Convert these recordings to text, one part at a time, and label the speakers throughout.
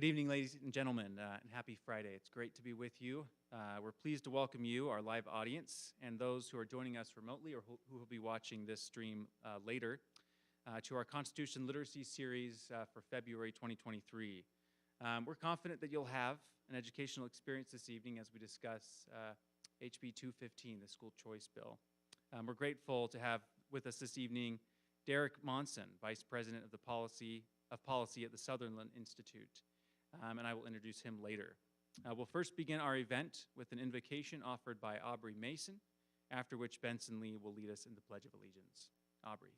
Speaker 1: Good evening, ladies and gentlemen, and happy Friday. It's great to be with you. We're pleased to welcome you, our live audience, and those who are joining us remotely or who will be watching this stream later, to our Constitution Literacy Series for February 2023. We're confident that you'll have an educational experience this evening as we discuss HB 215, the School Choice Bill. We're grateful to have with us this evening Derek Monson, Vice President of Policy at the Sutherland Institute, and I will introduce him later. We'll first begin our event with an invocation offered by Aubrey Mason, after which Benson Lee will lead us in the Pledge of Allegiance. Aubrey.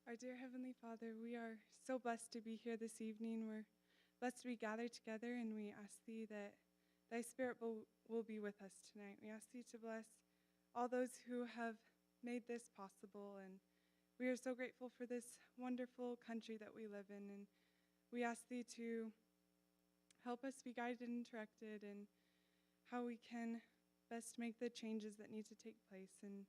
Speaker 2: Our dear Heavenly Father, we are so blessed to be here this evening. We're blessed to be gathered together, and we ask Thee that Thy Spirit will be with us tonight. We ask Thee to bless all those who have made this possible, and we are so grateful for this wonderful country that we live in, and we ask Thee to help us be guided and directed in how we can best make the changes that need to take place. And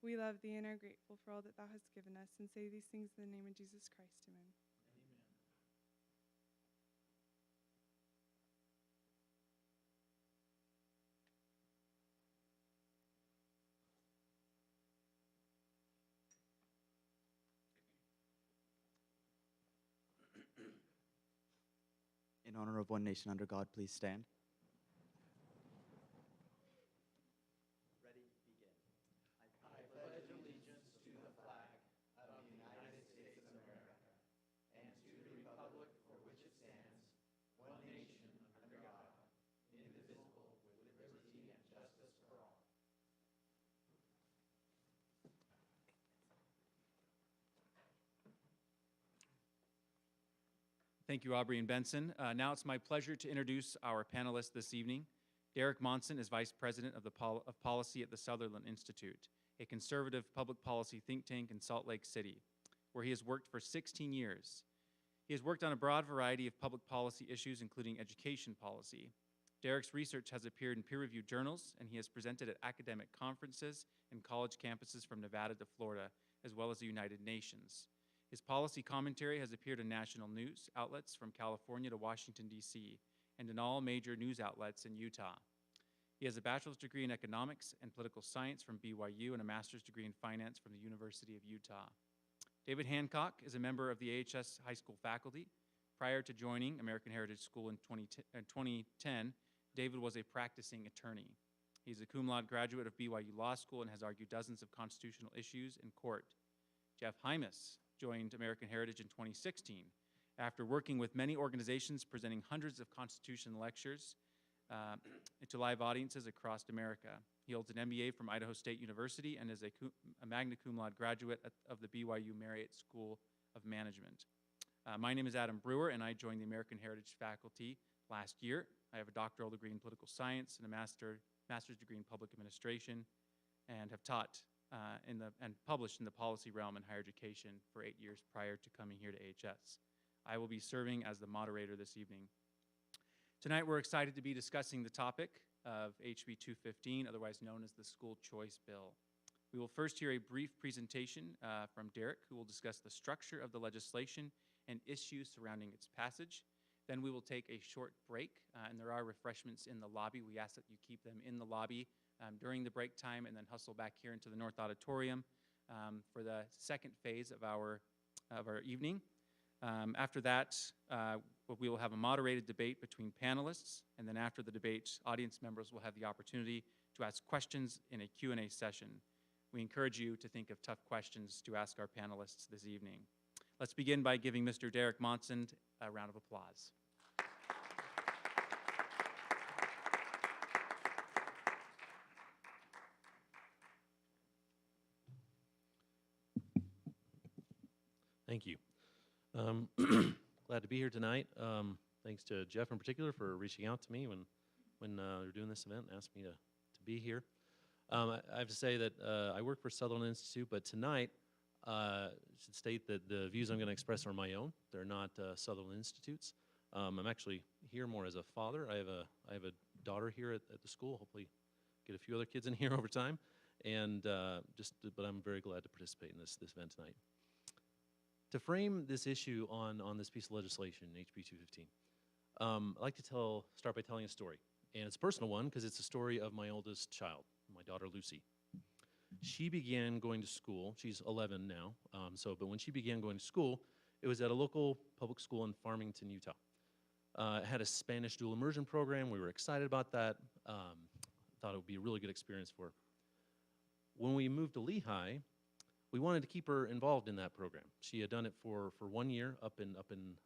Speaker 2: we love Thee and are grateful for all that Thou hast given us, and say these things in the name of Jesus Christ. Amen.
Speaker 3: In honor of one nation under God, please stand. Ready, begin. I pledge allegiance to the flag of the United States of America and to the republic for which it stands, one nation under God, indivisible, with liberty and justice for all.
Speaker 1: Thank you, Aubrey and Benson. Now it's my pleasure to introduce our panelists this evening. Derek Monson is Vice President of Policy at the Sutherland Institute, a conservative public policy think tank in Salt Lake City, where he has worked for 16 years. He has worked on a broad variety of public policy issues, including education policy. Derek's research has appeared in peer-reviewed journals, and he has presented at academic conferences and college campuses from Nevada to Florida, as well as the United Nations. His policy commentary has appeared in national news outlets from California to Washington, D.C., and in all major news outlets in Utah. He has a bachelor's degree in economics and political science from BYU and a master's degree in finance from the University of Utah. David Hancock is a member of the AHS High School faculty. Prior to joining American Heritage School in 2010, David was a practicing attorney. He's a cum laude graduate of BYU Law School and has argued dozens of constitutional issues in court. Jeff Hymas joined American Heritage in 2016 after working with many organizations presenting hundreds of Constitution lectures to live audiences across America. He holds an MBA from Idaho State University and is a magna cum laude graduate of the BYU Marriott School of Management. My name is Adam Brewer, and I joined the American Heritage faculty last year. I have a doctoral degree in political science and a master's degree in public administration, and have taught and published in the policy realm in higher education for 8 years prior to coming here to AHS. I will be serving as the moderator this evening. Tonight we're excited to be discussing the topic of HB 215, otherwise known as the School Choice Bill. We will first hear a brief presentation from Derek, who will discuss the structure of the legislation and issues surrounding its passage. Then we will take a short break, and there are refreshments in the lobby. We ask that you keep them in the lobby during the break time, and then hustle back here into the North Auditorium for the second phase of our evening. After that, we will have a moderated debate between panelists, and then after the debate, audience members will have the opportunity to ask questions in a Q&A session. We encourage you to think of tough questions to ask our panelists this evening. Let's begin by giving Mr. Derek Monson a round of applause.
Speaker 4: Thank you. Glad to be here tonight. Thanks to Jeff in particular for reaching out to me when they're doing this event and asked me to be here. I have to say that I work for Sutherland Institute, but tonight I should state that the views I'm going to express are my own. They're not Sutherland Institute's. I'm actually here more as a father. I have a daughter here at the school. Hopefully get a few other kids in here over time, and but I'm very glad to participate in this event tonight. To frame this issue on this piece of legislation, HB 215, I'd like to start by telling a story. And it's a personal one because it's a story of my oldest child, my daughter Lucy. She began going to school. She's 11 now. But when she began going to school, it was at a local public school in Farmington, Utah. It had a Spanish dual immersion program. We were excited about that. Thought it would be a really good experience for her. When we moved to Lehigh, we wanted to keep her involved in that program. She had done it for 1 year up in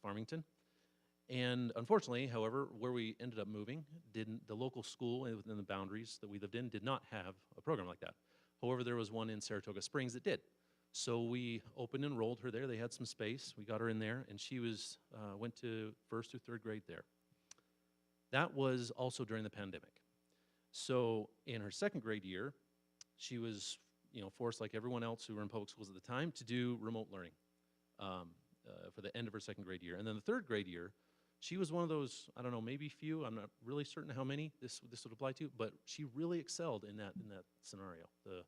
Speaker 4: Farmington. And unfortunately, however, where we ended up moving, the local school within the boundaries that we lived in did not have a program like that. However, there was one in Saratoga Springs that did. So we opened and enrolled her there. They had some space. We got her in there, and she went to 1st through 3rd grade there. That was also during the pandemic. So in her 2nd grade year, she was forced, like everyone else who were in public schools at the time, to do remote learning for the end of her 2nd grade year. And then the 3rd grade year, she was one of those, I don't know, maybe few, I'm not really certain how many this would apply to, but she really excelled in that scenario, the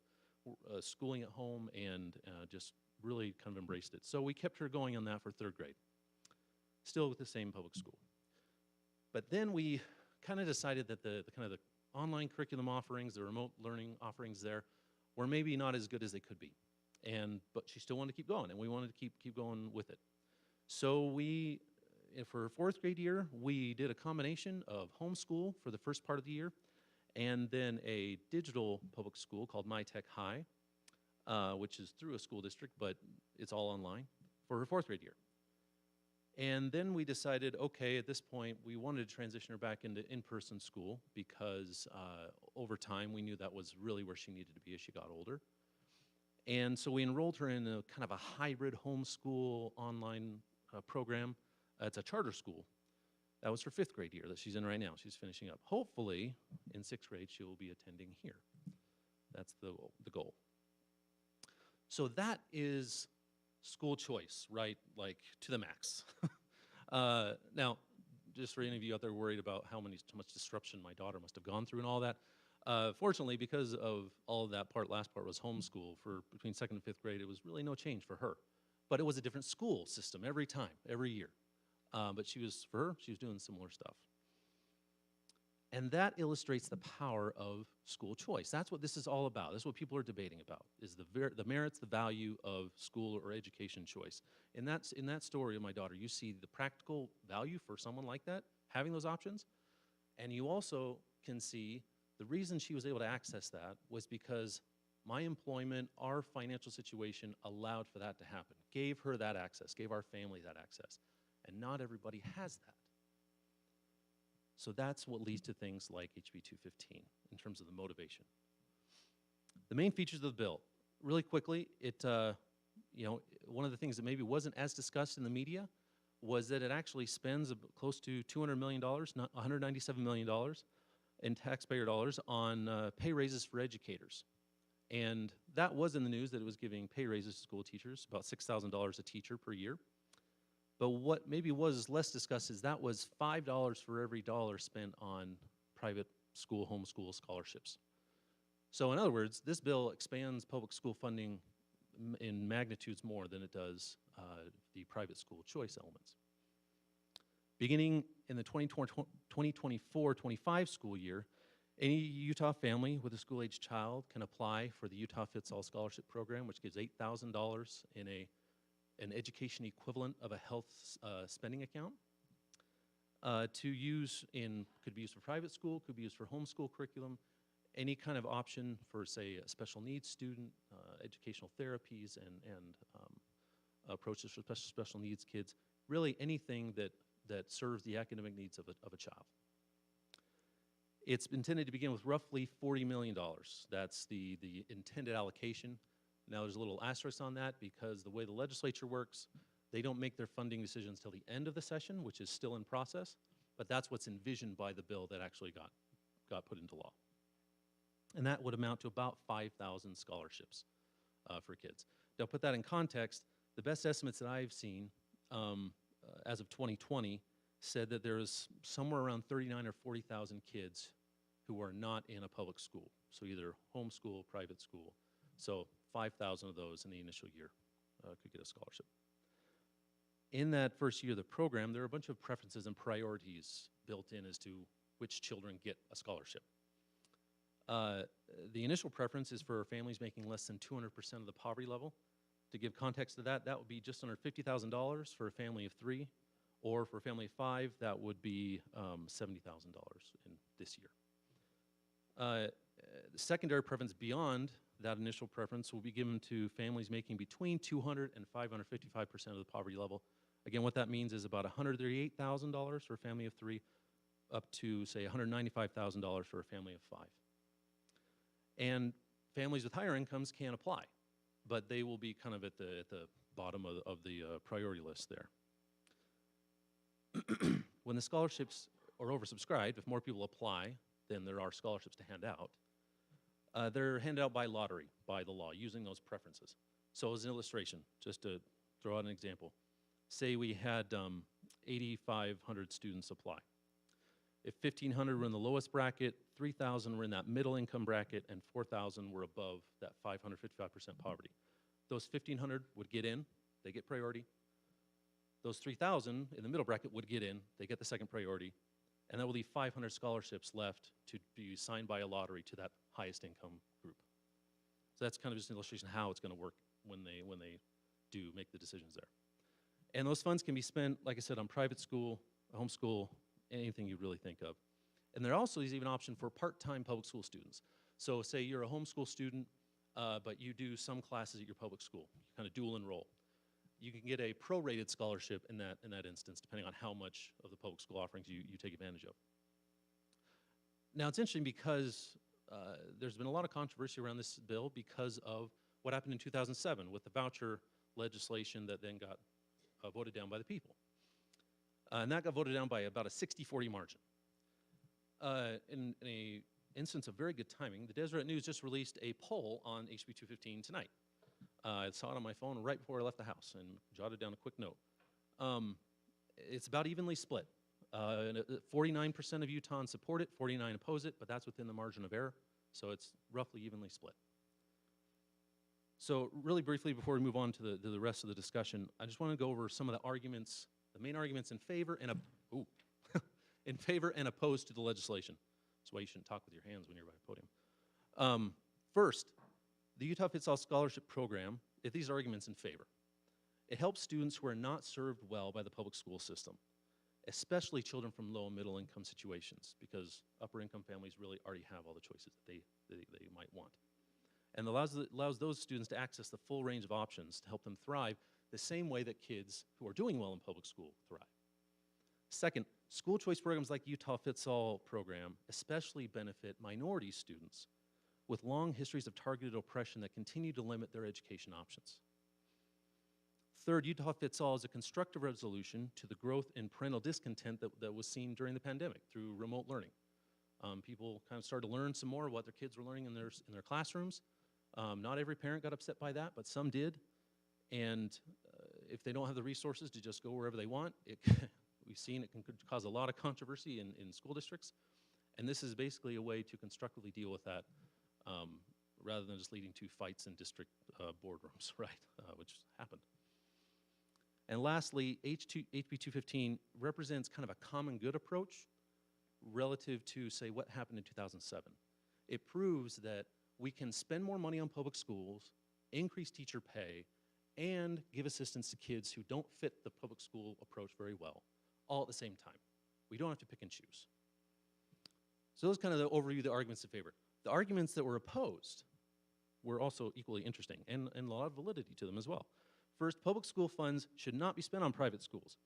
Speaker 4: schooling at home, and just really kind of embraced it. So we kept her going on that for 3rd grade, still with the same public school. But then we kind of decided that the online curriculum offerings, the remote learning offerings there, were maybe not as good as they could be. But she still wanted to keep going, and we wanted to keep going with it. So for her 4th grade year, we did a combination of homeschool for the first part of the year, and then a digital public school called MyTech High, which is through a school district, but it's all online, for her 4th grade year. And then we decided, okay, at this point, we wanted to transition her back into in-person school because over time, we knew that was really where she needed to be as she got older. And so we enrolled her in a kind of a hybrid homeschool online program. It's a charter school. That was her 5th grade year that she's in right now. She's finishing up. Hopefully, in 6th grade, she will be attending here. That's the goal. So that is school choice, right? Like to the max. Now, just for any of you out there worried about how much disruption my daughter must have gone through and all that, fortunately, because of all of that last part was homeschool for between 2nd and 5th grade, it was really no change for her. But it was a different school system every time, every year. But for her, she was doing similar stuff. And that illustrates the power of school choice. That's what this is all about. That's what people are debating about, is the merits, the value of school or education choice. In that story of my daughter, you see the practical value for someone like that, having those options. And you also can see the reason she was able to access that was because my employment, our financial situation allowed for that to happen, gave her that access, gave our family that access. And not everybody has that. So that's what leads to things like HB 215 in terms of the motivation. The main features of the bill, really quickly, one of the things that maybe wasn't as discussed in the media was that it actually spends close to $200 million, $197 million in taxpayer dollars on pay raises for educators. And that was in the news, that it was giving pay raises to school teachers, about $6,000 a teacher per year. But what maybe was less discussed is that was $5 for every dollar spent on private school, homeschool scholarships. So in other words, this bill expands public school funding in magnitudes more than it does the private school choice elements. Beginning in the 2024-25 school year, any Utah family with a school-age child can apply for the Utah Fits All Scholarship Program, which gives $8,000 in an education equivalent of a health spending account could be used for private school, could be used for homeschool curriculum, any kind of option for, say, a special needs student, educational therapies and approaches for special needs kids, really anything that serves the academic needs of a child. It's intended to begin with roughly $40 million. That's the intended allocation. Now, there's a little asterisk on that because the way the legislature works, they don't make their funding decisions till the end of the session, which is still in process, but that's what's envisioned by the bill that actually got put into law. And that would amount to about 5,000 scholarships for kids. Now, put that in context, the best estimates that I've seen as of 2020 said that there is somewhere around 39,000 or 40,000 kids who who are not in a public school, so either homeschool, private school. So 5,000 of those in the initial year could get a scholarship. In that first year of the program, there are a bunch of preferences and priorities built in as to which children get a scholarship. The initial preference is for families making less than 200% of the poverty level. To give context to that, that would be just under $50,000 for a family of 3, or for a family of 5, that would be $70,000 in this year. The secondary preference beyond that initial preference will be given to families making between 200 and 555% of the poverty level. Again, what that means is about $138,000 for a family of 3, up to, say, $195,000 for a family of 5. And families with higher incomes can apply, but they will be kind of at the bottom of the priority list there. When the scholarships are oversubscribed, if more people apply than there are scholarships to hand out, they're handed out by lottery, by the law, using those preferences. So as an illustration, just to throw out an example, say we had 8,500 students apply. If 1,500 were in the lowest bracket, 3,000 were in that middle income bracket, and 4,000 were above that 555% poverty. Those 1,500 would get in, they get priority. Those 3,000 in the middle bracket would get in, they get the second priority, and that will leave 500 scholarships left to be assigned by a lottery to that highest income group. So that's kind of just an illustration of how it's going to work when they do make the decisions there. And those funds can be spent, like I said, on private school, homeschool, anything you really think of. And there also is even an option for part-time public school students. So say you're a homeschool student, but you do some classes at your public school, you kind of dual enroll. You can get a prorated scholarship in that instance, depending on how much of the public school offerings you take advantage of. Now, it's interesting because there's been a lot of controversy around this bill because of what happened in 2007 with the voucher legislation that then got voted down by the people. And that got voted down by about a 60-40 margin. In an instance of very good timing, the Deseret News just released a poll on HB 215 tonight. I saw it on my phone right before I left the house and jotted down a quick note. It's about evenly split. 49% of Utahns support it, 49% oppose it, but that's within the margin of error, so it's roughly evenly split. So really briefly, before we move on to the rest of the discussion, I just want to go over some of the arguments, the main arguments in favor and in favor and opposed to the legislation. That's why you shouldn't talk with your hands when you're by a podium. First, the Utah Fits All Scholarship Program, these are arguments in favor. It helps students who are not served well by the public school system, especially children from low and middle income situations, because upper income families really already have all the choices that they might want. And allows those students to access the full range of options to help them thrive the same way that kids who are doing well in public school thrive. Second, school choice programs like Utah Fits All program especially benefit minority students with long histories of targeted oppression that continue to limit their education options. Third, Utah Fits All is a constructive resolution to the growth in parental discontent that was seen during the pandemic through remote learning. People kind of started to learn some more of what their kids were learning in their classrooms. Not every parent got upset by that, but some did. And if they don't have the resources to just go wherever they want, we've seen it can cause a lot of controversy in school districts. And this is basically a way to constructively deal with that rather than just leading to fights in district boardrooms, right, which happened. And lastly, HB 215 represents kind of a common good approach relative to, say, what happened in 2007. It proves that we can spend more money on public schools, increase teacher pay, and give assistance to kids who don't fit the public school approach very well, all at the same time. We don't have to pick and choose. So those kind of the overview of the arguments in favor. The arguments that were opposed were also equally interesting and a lot of validity to them as well. First, public school funds should not be spent on private schools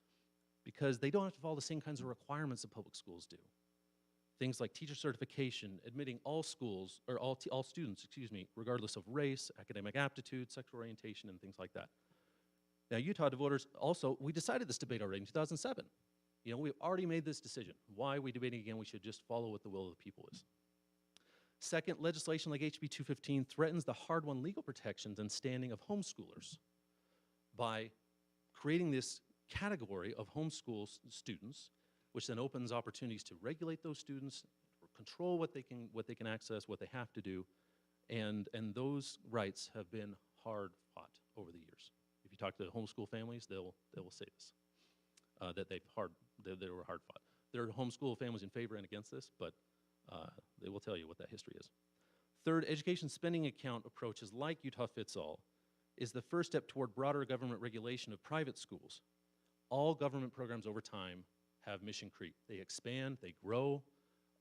Speaker 4: because they don't have to follow the same kinds of requirements that public schools do. Things like teacher certification, admitting all schools, or all students, regardless of race, academic aptitude, sexual orientation, and things like that. Now, Utah voters also, we decided this debate already in 2007. You know, we've already made this decision. Why are we debating again? We should just follow what the will of the people is. Second, legislation like HB 215 threatens the hard-won legal protections and standing of homeschoolers by creating this category of homeschool students, which then opens opportunities to regulate those students, for control what they can access, what they have to do, and those rights have been hard fought over the years. If you talk to homeschool families, they will say this, that they were hard fought. There are homeschool families in favor and against this, but they will tell you what that history is. Third, education spending account approaches like Utah Fits All is the first step toward broader government regulation of private schools. All government programs over time have mission creep. They expand, they grow.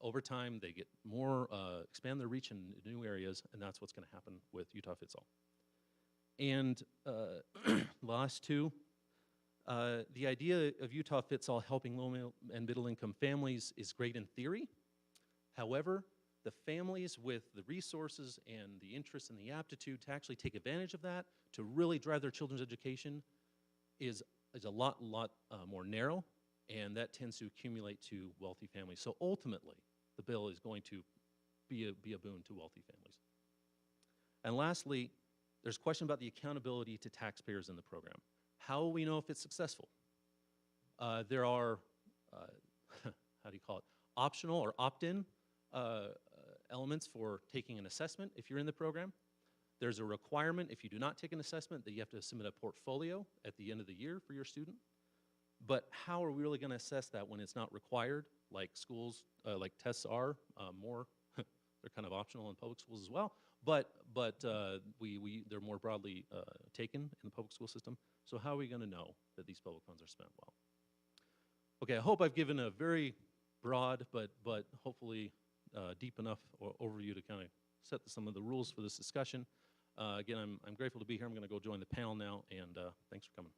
Speaker 4: Over time, they get more, expand their reach in new areas, and that's what's going to happen with Utah Fits All. And last two, the idea of Utah Fits All helping low and middle income families is great in theory. However, the families with the resources and the interest and the aptitude to actually take advantage of that, to really drive their children's education, is a lot more narrow, and that tends to accumulate to wealthy families. So ultimately, the bill is going to be a boon to wealthy families. And lastly, there's a question about the accountability to taxpayers in the program. How will we know if it's successful? There are, how do you call it, optional or opt-in elements for taking an assessment if you're in the program. There's a requirement if you do not take an assessment that you have to submit a portfolio at the end of the year for your student. But how are we really going to assess that when it's not required, like schools, like tests are more, they're kind of optional in public schools as well, but they're more broadly taken in the public school system. So how are we going to know that these public funds are spent well? Okay, I hope I've given a very broad but hopefully deep enough overview to kind of set some of the rules for this discussion. Again, I'm grateful to be here. I'm going to go join the panel now, and thanks for coming.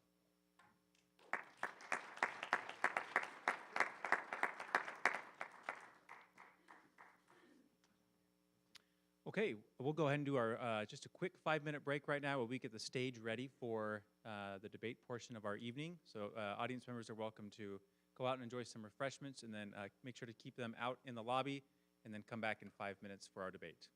Speaker 1: Okay, we'll go ahead and do our just a quick 5-minute break right now where we get the stage ready for the debate portion of our evening. So audience members are welcome to go out and enjoy some refreshments, and then make sure to keep them out in the lobby, and then come back in 5 minutes for our debate.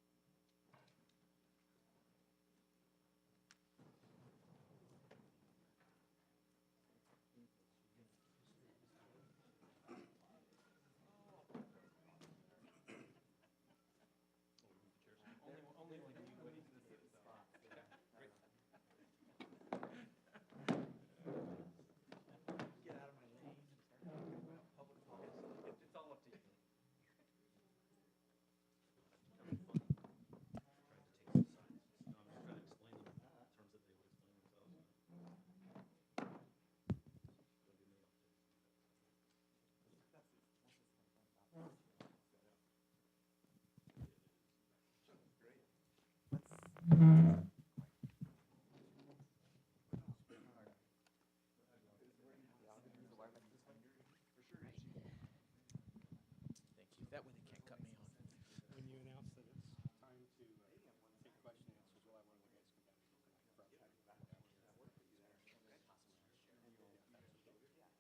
Speaker 3: Get out of my lane and start talking about public policy.
Speaker 1: It's all up to you.
Speaker 3: Thank you. That way they can't cut me off.
Speaker 5: When you announce that it's time to take question and answers, will I one of the guys come down and look like front back?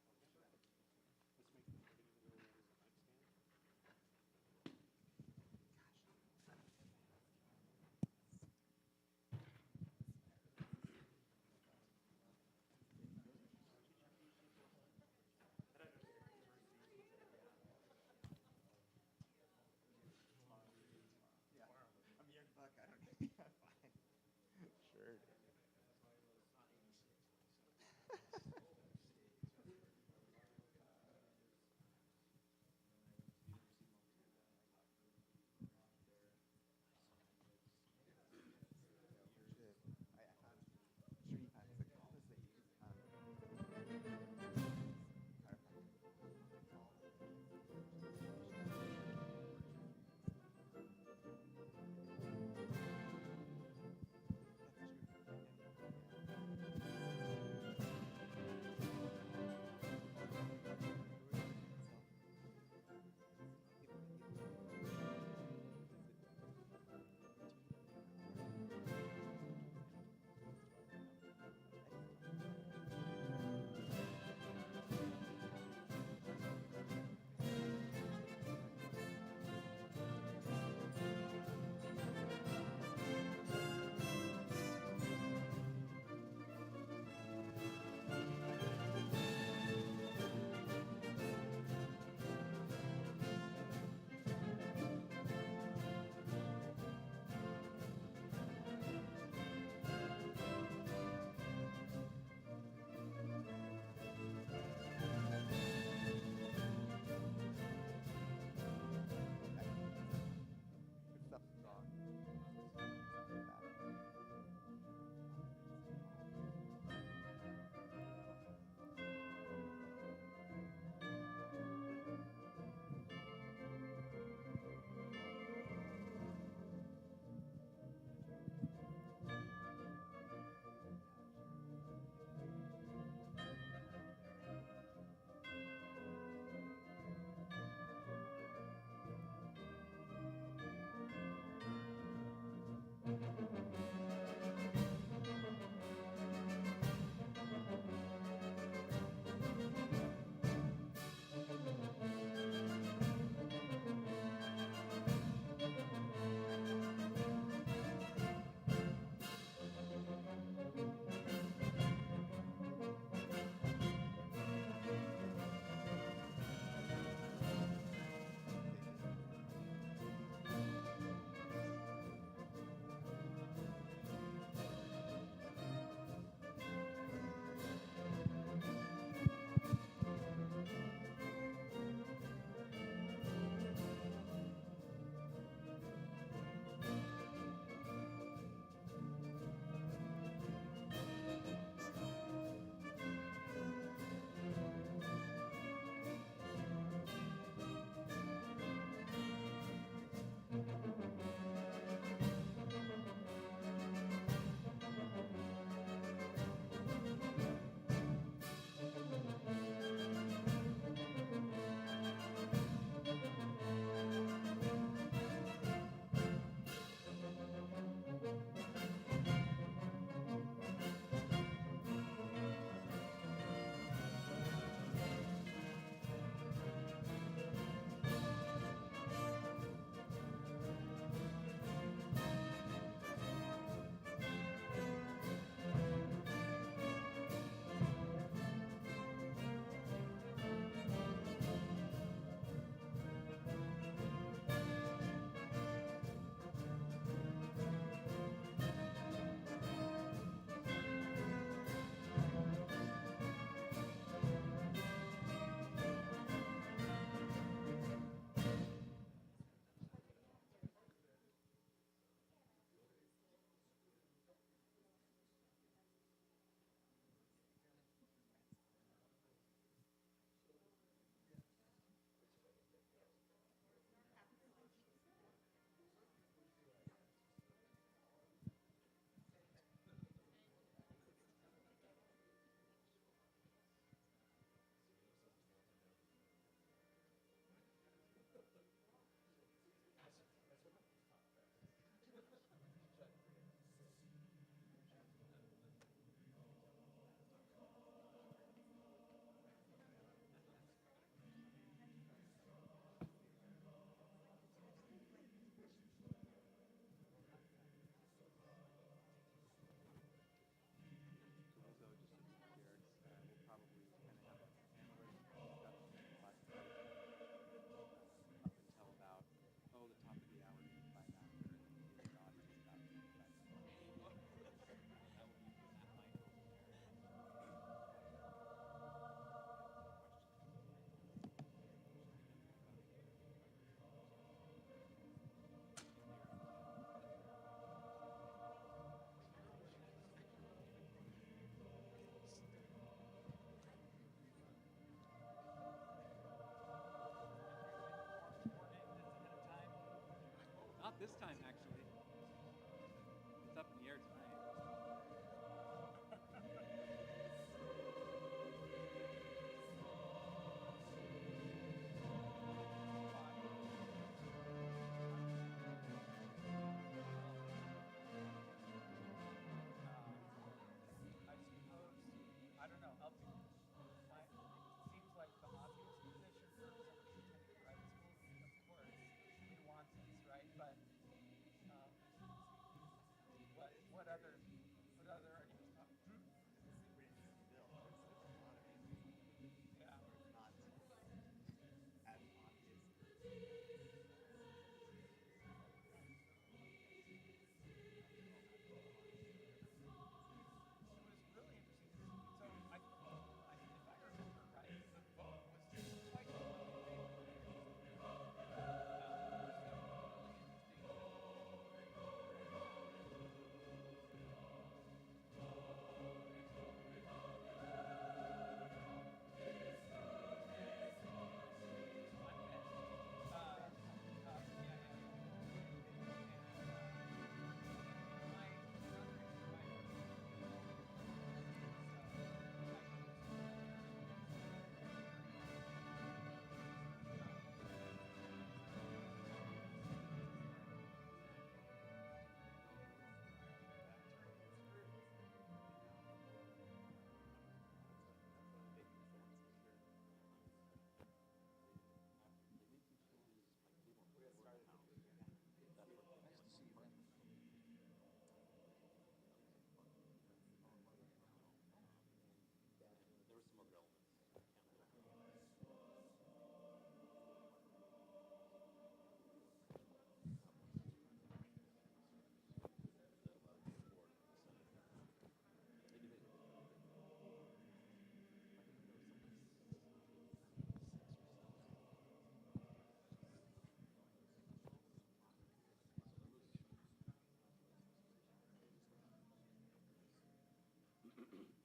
Speaker 5: Let's make the beginning where it is a nightstand.
Speaker 1: This time, actually, it's up in the air tonight. I suppose, I don't know, it seems like the obvious position for somebody who's attending a private school, of course, nuances, right? But what other arguments? Yeah. It was really interesting. So if I remember right, the vote was quite strongly in favor of introducing the bill. So really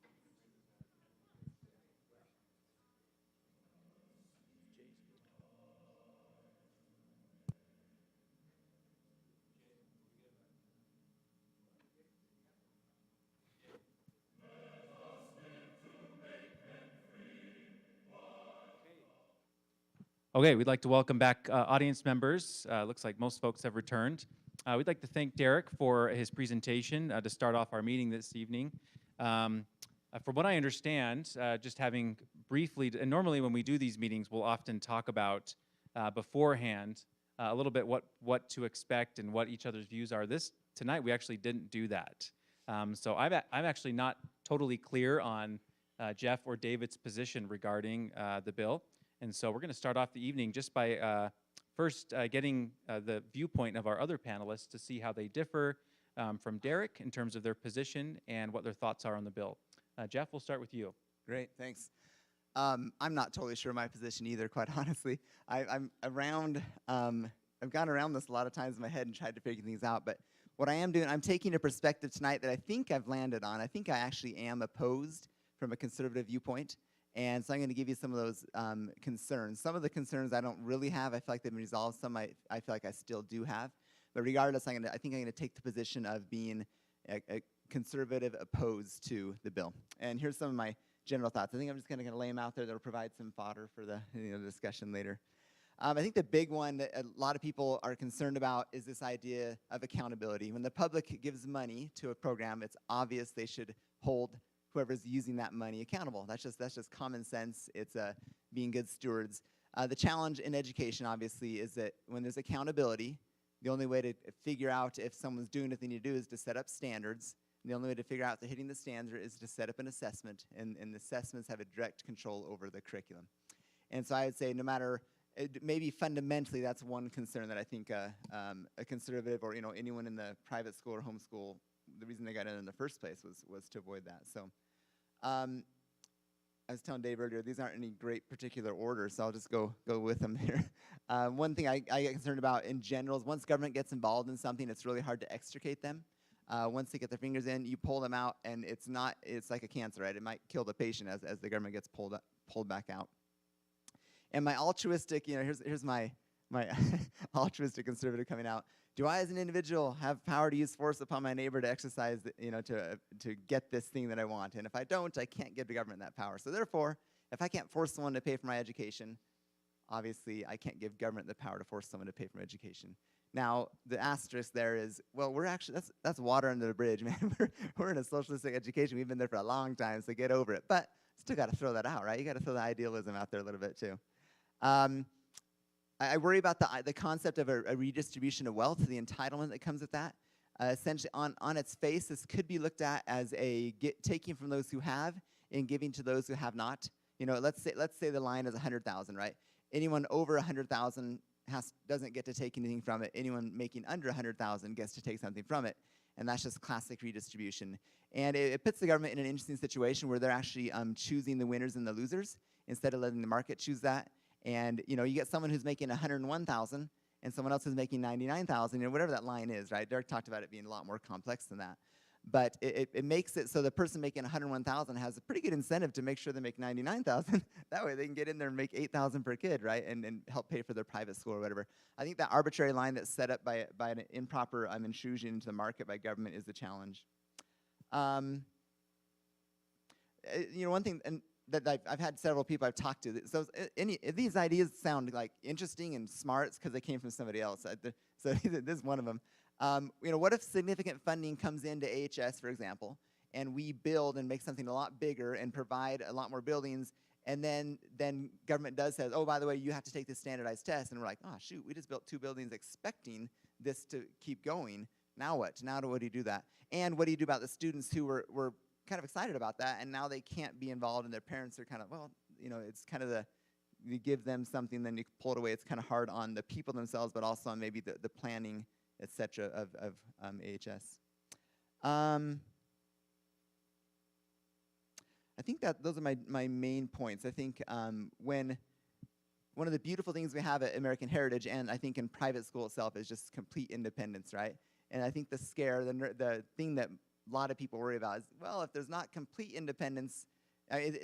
Speaker 1: interesting. Okay, we'd like to welcome back audience members. Looks like most folks have returned. We'd like to thank Derek for his presentation to start off our meeting this evening. From what I understand, just having briefly, and normally when we do these meetings, we'll often talk about beforehand a little bit what to expect and what each other's views are. Tonight we actually didn't do that. So I'm actually not totally clear on Jeff or David's position regarding the bill. And so we're going to start off the evening just by first getting the viewpoint of our other panelists to see how they differ from Derek in terms of their position and what their thoughts are on the bill. Jeff, we'll start with you.
Speaker 3: Great, thanks. I'm not totally sure my position either, quite honestly. I've gone around this a lot of times in my head and tried to figure things out, but what I am doing, I'm taking a perspective tonight that I think I've landed on. I think I actually am opposed from a conservative viewpoint. And so I'm going to give you some of those concerns. Some of the concerns I don't really have. I feel like they've been resolved. Some I feel like I still do have. But regardless, I think I'm going to take the position of being a conservative opposed to the bill. And here's some of my general thoughts. I think I'm just going to lay them out there. That'll provide some fodder for the discussion later. I think the big one that a lot of people are concerned about is this idea of accountability. When the public gives money to a program, it's obvious they should hold whoever's using that money accountable. That's just common sense. It's being good stewards. The challenge in education, obviously, is that when there's accountability, the only way to figure out if someone's doing what they need to do is to set up standards. And the only way to figure out if they're hitting the standard is to set up an assessment, and the assessments have a direct control over the curriculum. And so I would say no matter, maybe fundamentally that's one concern that I think a conservative or anyone in the private school or homeschool, the reason they got in the first place was to avoid that. So I was telling Dave earlier, these aren't any great particular order, so I'll just go with them here. One thing I get concerned about in general is once government gets involved in something, it's really hard to extricate them. Once they get their fingers in, you pull them out, and it's like a cancer, right? It might kill the patient as the government gets pulled back out. And my altruistic, here's my my altruistic conservative coming out. Do I, as an individual, have power to use force upon my neighbor to exercise, to get this thing that I want? And if I don't, I can't give the government that power. So therefore, if I can't force someone to pay for my education, obviously I can't give government the power to force someone to pay for my education. Now, the asterisk there is, well, we're actually, that's water under the bridge, man. We're in a socialistic education. We've been there for a long time, so get over it. But still got to throw that out, right? You got to throw the idealism out there a little bit, too. I worry about the concept of a redistribution of wealth, the entitlement that comes with that. Essentially, on its face, this could be looked at as taking from those who have and giving to those who have not. Let's say the line is 100,000, right? Anyone over 100,000 doesn't get to take anything from it. Anyone making under 100,000 gets to take something from it, and that's just classic redistribution. And it puts the government in an interesting situation where they're actually choosing the winners and the losers instead of letting the market choose that. And you get someone who's making 101,000 and someone else who's making 99,000, whatever that line is, right? Derek talked about it being a lot more complex than that. But it makes it so the person making 101,000 has a pretty good incentive to make sure they make 99,000. That way they can get in there and make 8,000 per kid, right? And help pay for their private school or whatever. I think that arbitrary line that's set up by an improper intrusion into the market by government is the challenge. One thing, and that I've had several people I've talked to. So if these ideas sound like interesting and smart, it's because they came from somebody else. So this is one of them. What if significant funding comes into AHS, for example, and we build and make something a lot bigger and provide a lot more buildings, and then government says, oh, by the way, you have to take this standardized test, and we're like, oh, shoot, we just built 2 buildings expecting this to keep going. Now what? Now what do you do that? And what do you do about the students who were kind of excited about that, and now they can't be involved, and their parents are kind of, well, it's kind of you give them something, then you pull it away. It's kind of hard on the people themselves, but also on maybe the planning, et cetera, of AHS. I think that those are my main points. I think one of the beautiful things we have at American Heritage, and I think in private school itself, is just complete independence, right? And I think the scare, the thing that a lot of people worry about is, well, if there's not complete independence,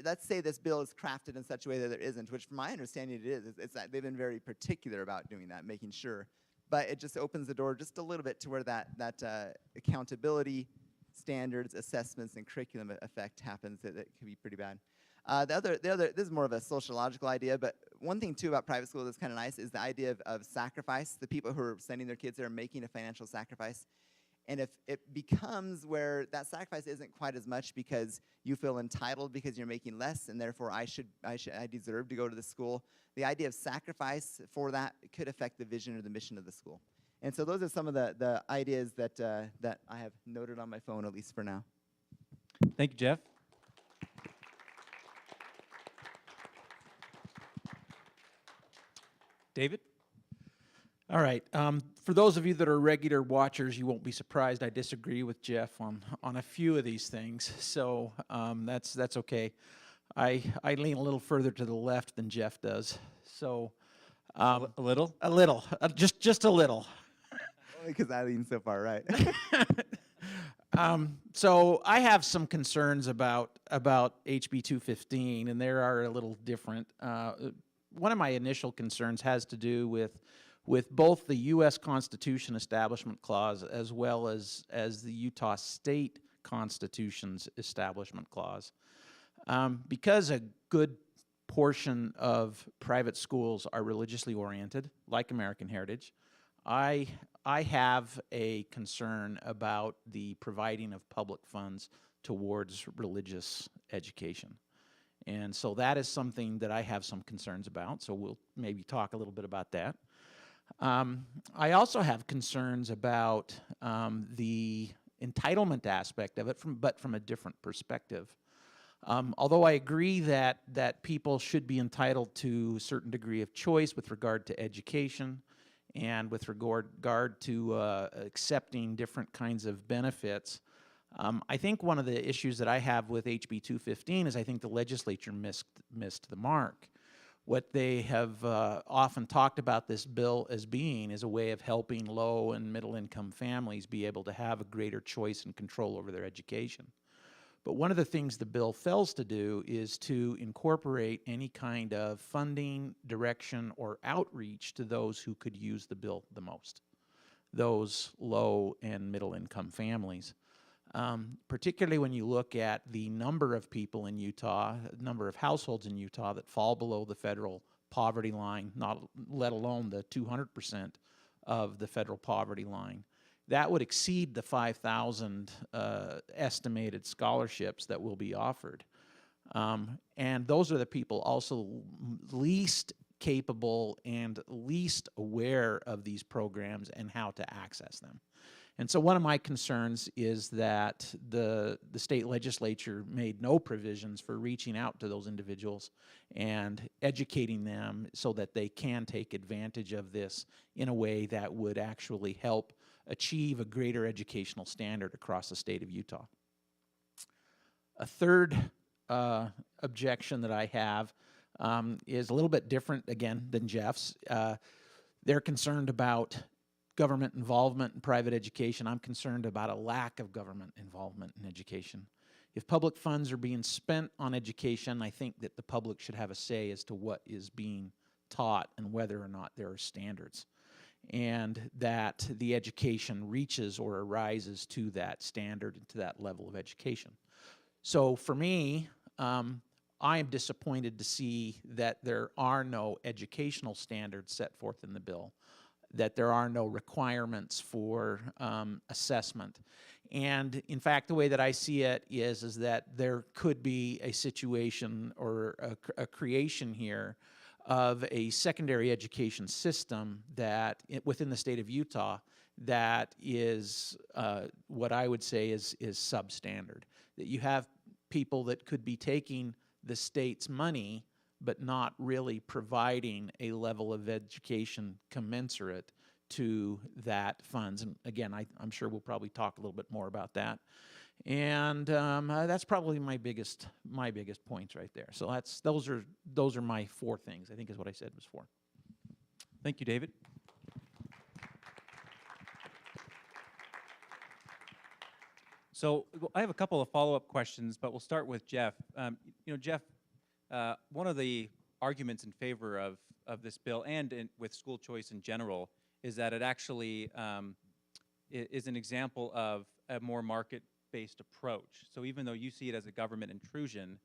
Speaker 3: let's say this bill is crafted in such a way that there isn't, which from my understanding it is. It's that they've been very particular about doing that, making sure. But it just opens the door just a little bit to where that accountability, standards, assessments, and curriculum effect happens that can be pretty bad. This is more of a sociological idea, but one thing too about private school that's kind of nice is the idea of sacrifice. The people who are sending their kids there are making a financial sacrifice. And if it becomes where that sacrifice isn't quite as much because you feel entitled because you're making less, and therefore I deserve to go to the school, the idea of sacrifice for that could affect the vision or the mission of the school. And so those are some of the ideas that I have noted on my phone, at least for now.
Speaker 1: Thank you, Jeff. David?
Speaker 5: All right. For those of you that are regular watchers, you won't be surprised I disagree with Jeff on a few of these things. So that's okay. I lean a little further to the left than Jeff does. So
Speaker 1: A little?
Speaker 5: a little, just a little.
Speaker 3: Only because I lean so far right.
Speaker 5: So I have some concerns about HB 215, and they are a little different. One of my initial concerns has to do with both the U.S. Constitution Establishment Clause as well as the Utah State Constitution's Establishment Clause. Because a good portion of private schools are religiously oriented, like American Heritage, I have a concern about the providing of public funds towards religious education. And so that is something that I have some concerns about, so we'll maybe talk a little bit about that. I also have concerns about the entitlement aspect of it, but from a different perspective. Although I agree that people should be entitled to a certain degree of choice with regard to education and with regard to accepting different kinds of benefits, I think one of the issues that I have with HB 215 is I think the legislature missed the mark. What they have often talked about this bill as being is a way of helping low and middle income families be able to have a greater choice and control over their education. But one of the things the bill fails to do is to incorporate any kind of funding, direction, or outreach to those who could use the bill the most, those low and middle income families. Particularly when you look at the number of people in Utah, number of households in Utah that fall below the federal poverty line, not let alone the 200% of the federal poverty line. That would exceed the 5,000 estimated scholarships that will be offered. And those are the people also least capable and least aware of these programs and how to access them. And so one of my concerns is that the state legislature made no provisions for reaching out to those individuals and educating them so that they can take advantage of this in a way that would actually help achieve a greater educational standard across the state of Utah. A third objection that I have is a little bit different, again, than Jeff's. They're concerned about government involvement in private education. I'm concerned about a lack of government involvement in education. If public funds are being spent on education, I think that the public should have a say as to what is being taught and whether or not there are standards, and that the education reaches or arises to that standard and to that level of education. So for me, I am disappointed to see that there are no educational standards set forth in the bill, that there are no requirements for assessment. And in fact, the way that I see it is that there could be a situation or a creation here of a secondary education system that within the state of Utah that is what I would say is substandard. That you have people that could be taking the state's money but not really providing a level of education commensurate to that funds. And again, I'm sure we'll probably talk a little bit more about that. And that's probably my biggest points right there. So those are my 4 things, I think is what I said was 4.
Speaker 1: Thank you, David. So I have a couple of follow-up questions, but we'll start with Jeff. Jeff, one of the arguments in favor of this bill and with school choice in general is that it actually is an example of a more market-based approach. So even though you see it as a government intrusion,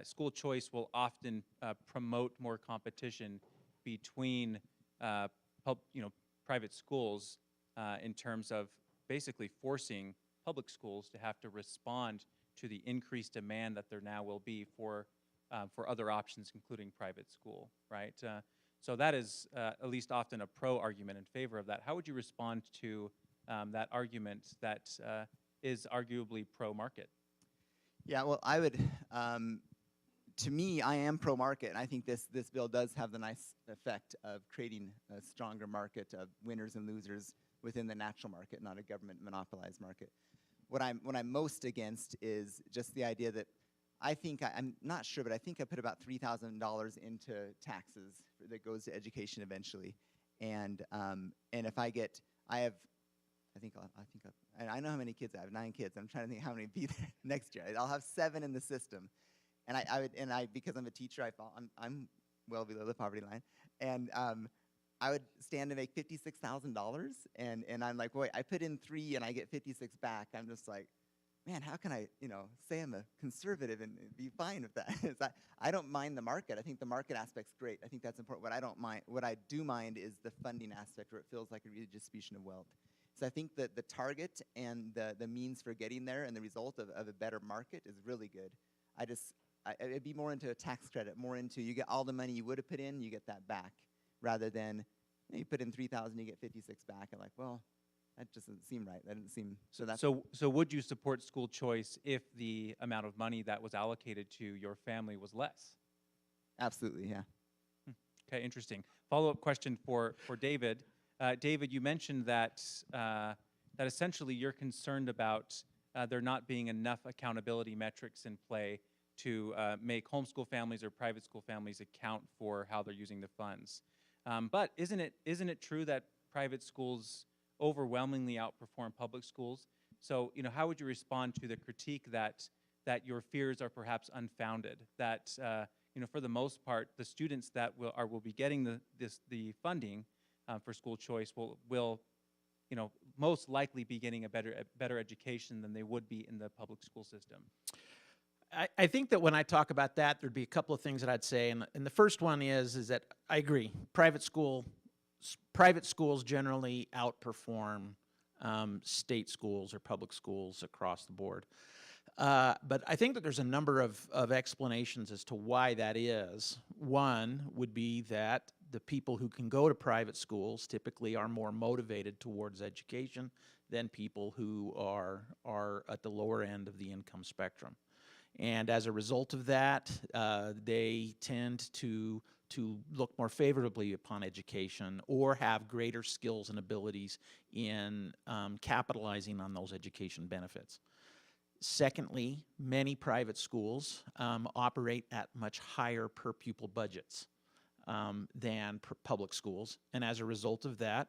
Speaker 1: school choice will often promote more competition between private schools in terms of basically forcing public schools to have to respond to the increased demand that there now will be for other options, including private school, right? So that is at least often a pro-argument in favor of that. How would you respond to that argument that is arguably pro-market?
Speaker 3: Yeah, well, I would, to me, I am pro-market, and I think this bill does have the nice effect of creating a stronger market of winners and losers within the natural market, not a government monopolized market. What I'm most against is just the idea that I think, I'm not sure, but I think I put about $3,000 into taxes that goes to education eventually. And if I get, I know how many kids I have, 9 kids. I'm trying to think how many be there next year. I'll have 7 in the system. And because I'm a teacher, I'm well below the poverty line. And I would stand to make $56,000, and I'm like, boy, I put in 3 and I get 56 back. I'm just like, man, how can I, say I'm a conservative and be fine with that? I don't mind the market. I think the market aspect's great. I think that's important. What I do mind is the funding aspect, where it feels like a redistribution of wealth. So I think that the target and the means for getting there and the result of a better market is really good. I'd be more into a tax credit, more into you get all the money you would have put in, you get that back, rather than you put in 3,000, you get 56 back. I'm like, well, that just doesn't seem right. That didn't seem
Speaker 1: so would you support school choice if the amount of money that was allocated to your family was less?
Speaker 3: Absolutely, yeah.
Speaker 1: Okay, interesting. Follow-up question for David. David, you mentioned that that essentially you're concerned about there not being enough accountability metrics in play to make homeschool families or private school families account for how they're using the funds. But isn't it true that private schools overwhelmingly outperform public schools? So, how would you respond to the critique that your fears are perhaps unfounded? That for the most part, the students that will be getting the funding for school choice will most likely be getting a better education than they would be in the public school system.
Speaker 5: I think that when I talk about that, there'd be a couple of things that I'd say, and the first one is that I agree. Private schools generally outperform state schools or public schools across the board. But I think that there's a number of explanations as to why that is. One would be that the people who can go to private schools typically are more motivated towards education than people who are at the lower end of the income spectrum. And as a result of that, they tend to look more favorably upon education or have greater skills and abilities in capitalizing on those education benefits. Secondly, many private schools operate at much higher per pupil budgets than public schools. And as a result of that,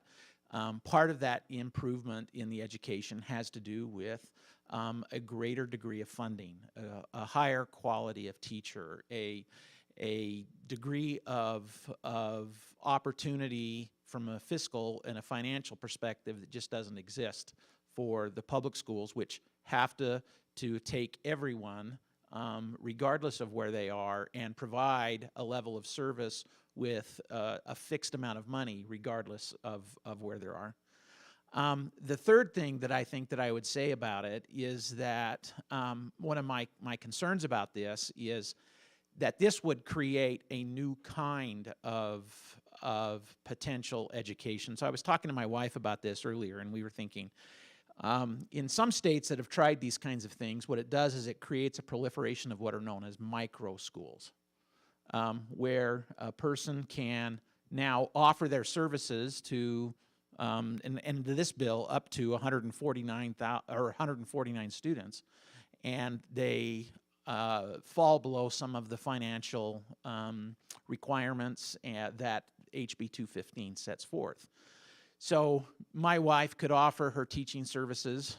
Speaker 5: part of that improvement in the education has to do with a greater degree of funding, a higher quality of teacher, a degree of opportunity from a fiscal and a financial perspective that just doesn't exist for the public schools, which have to take everyone, regardless of where they are, and provide a level of service with a fixed amount of money, regardless of where they are. The third thing that I think that I would say about it is that one of my concerns about this is that this would create a new kind of potential education. So I was talking to my wife about this earlier, and we were thinking, in some states that have tried these kinds of things, what it does is it creates a proliferation of what are known as micro schools, where a person can now offer their services to, and to this bill, up to 149 students, and they fall below some of the financial requirements that HB 215 sets forth. So my wife could offer her teaching services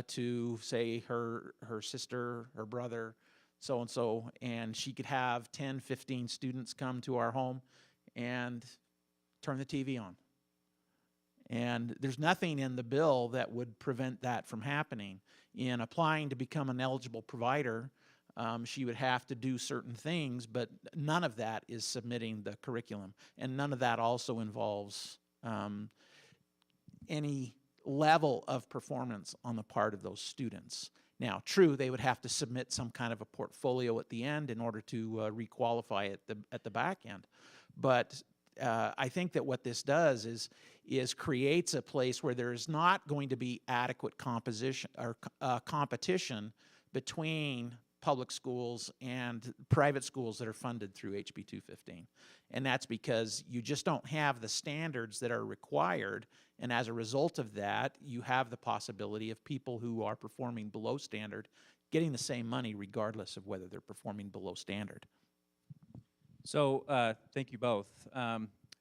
Speaker 5: to, say, her sister, her brother, so-and-so, and she could have 10, 15 students come to our home and turn the TV on. And there's nothing in the bill that would prevent that from happening. In applying to become an eligible provider, she would have to do certain things, but none of that is submitting the curriculum, and none of that also involves any level of performance on the part of those students. Now, true, they would have to submit some kind of a portfolio at the end in order to requalify at the back end. But I think that what this does is creates a place where there is not going to be adequate composition or competition between public schools and private schools that are funded through HB 215. And that's because you just don't have the standards that are required, and as a result of that, you have the possibility of people who are performing below standard getting the same money regardless of whether they're performing below standard.
Speaker 1: So thank you both.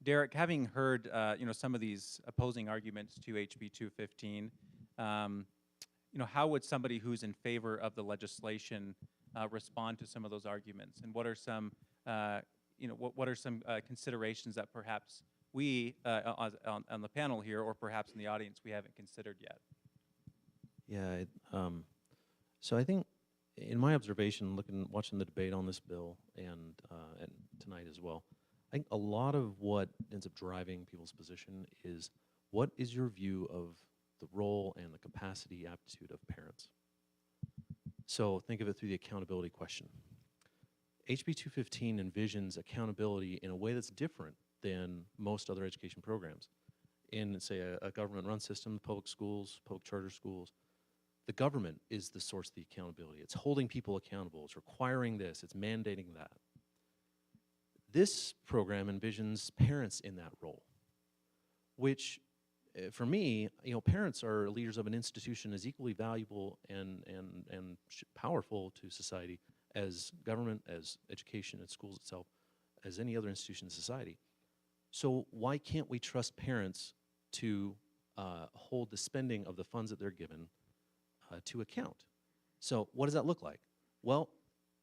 Speaker 1: Derek, having heard some of these opposing arguments to HB 215, how would somebody who's in favor of the legislation respond to some of those arguments? And what are some what are some considerations that perhaps we on the panel here, or perhaps in the audience, we haven't considered yet?
Speaker 4: Yeah, so I think in my observation, watching the debate on this bill and tonight as well, I think a lot of what ends up driving people's position is, what is your view of the role and the capacity, aptitude of parents? So think of it through the accountability question. HB 215 envisions accountability in a way that's different than most other education programs. In, say, a government-run system, public schools, public charter schools, the government is the source of the accountability. It's holding people accountable. It's requiring this. It's mandating that. This program envisions parents in that role, which, for me, parents are leaders of an institution as equally valuable and powerful to society as government, as education, as schools itself, as any other institution in society. So why can't we trust parents to hold the spending of the funds that they're given to account. So what does that look like? Well,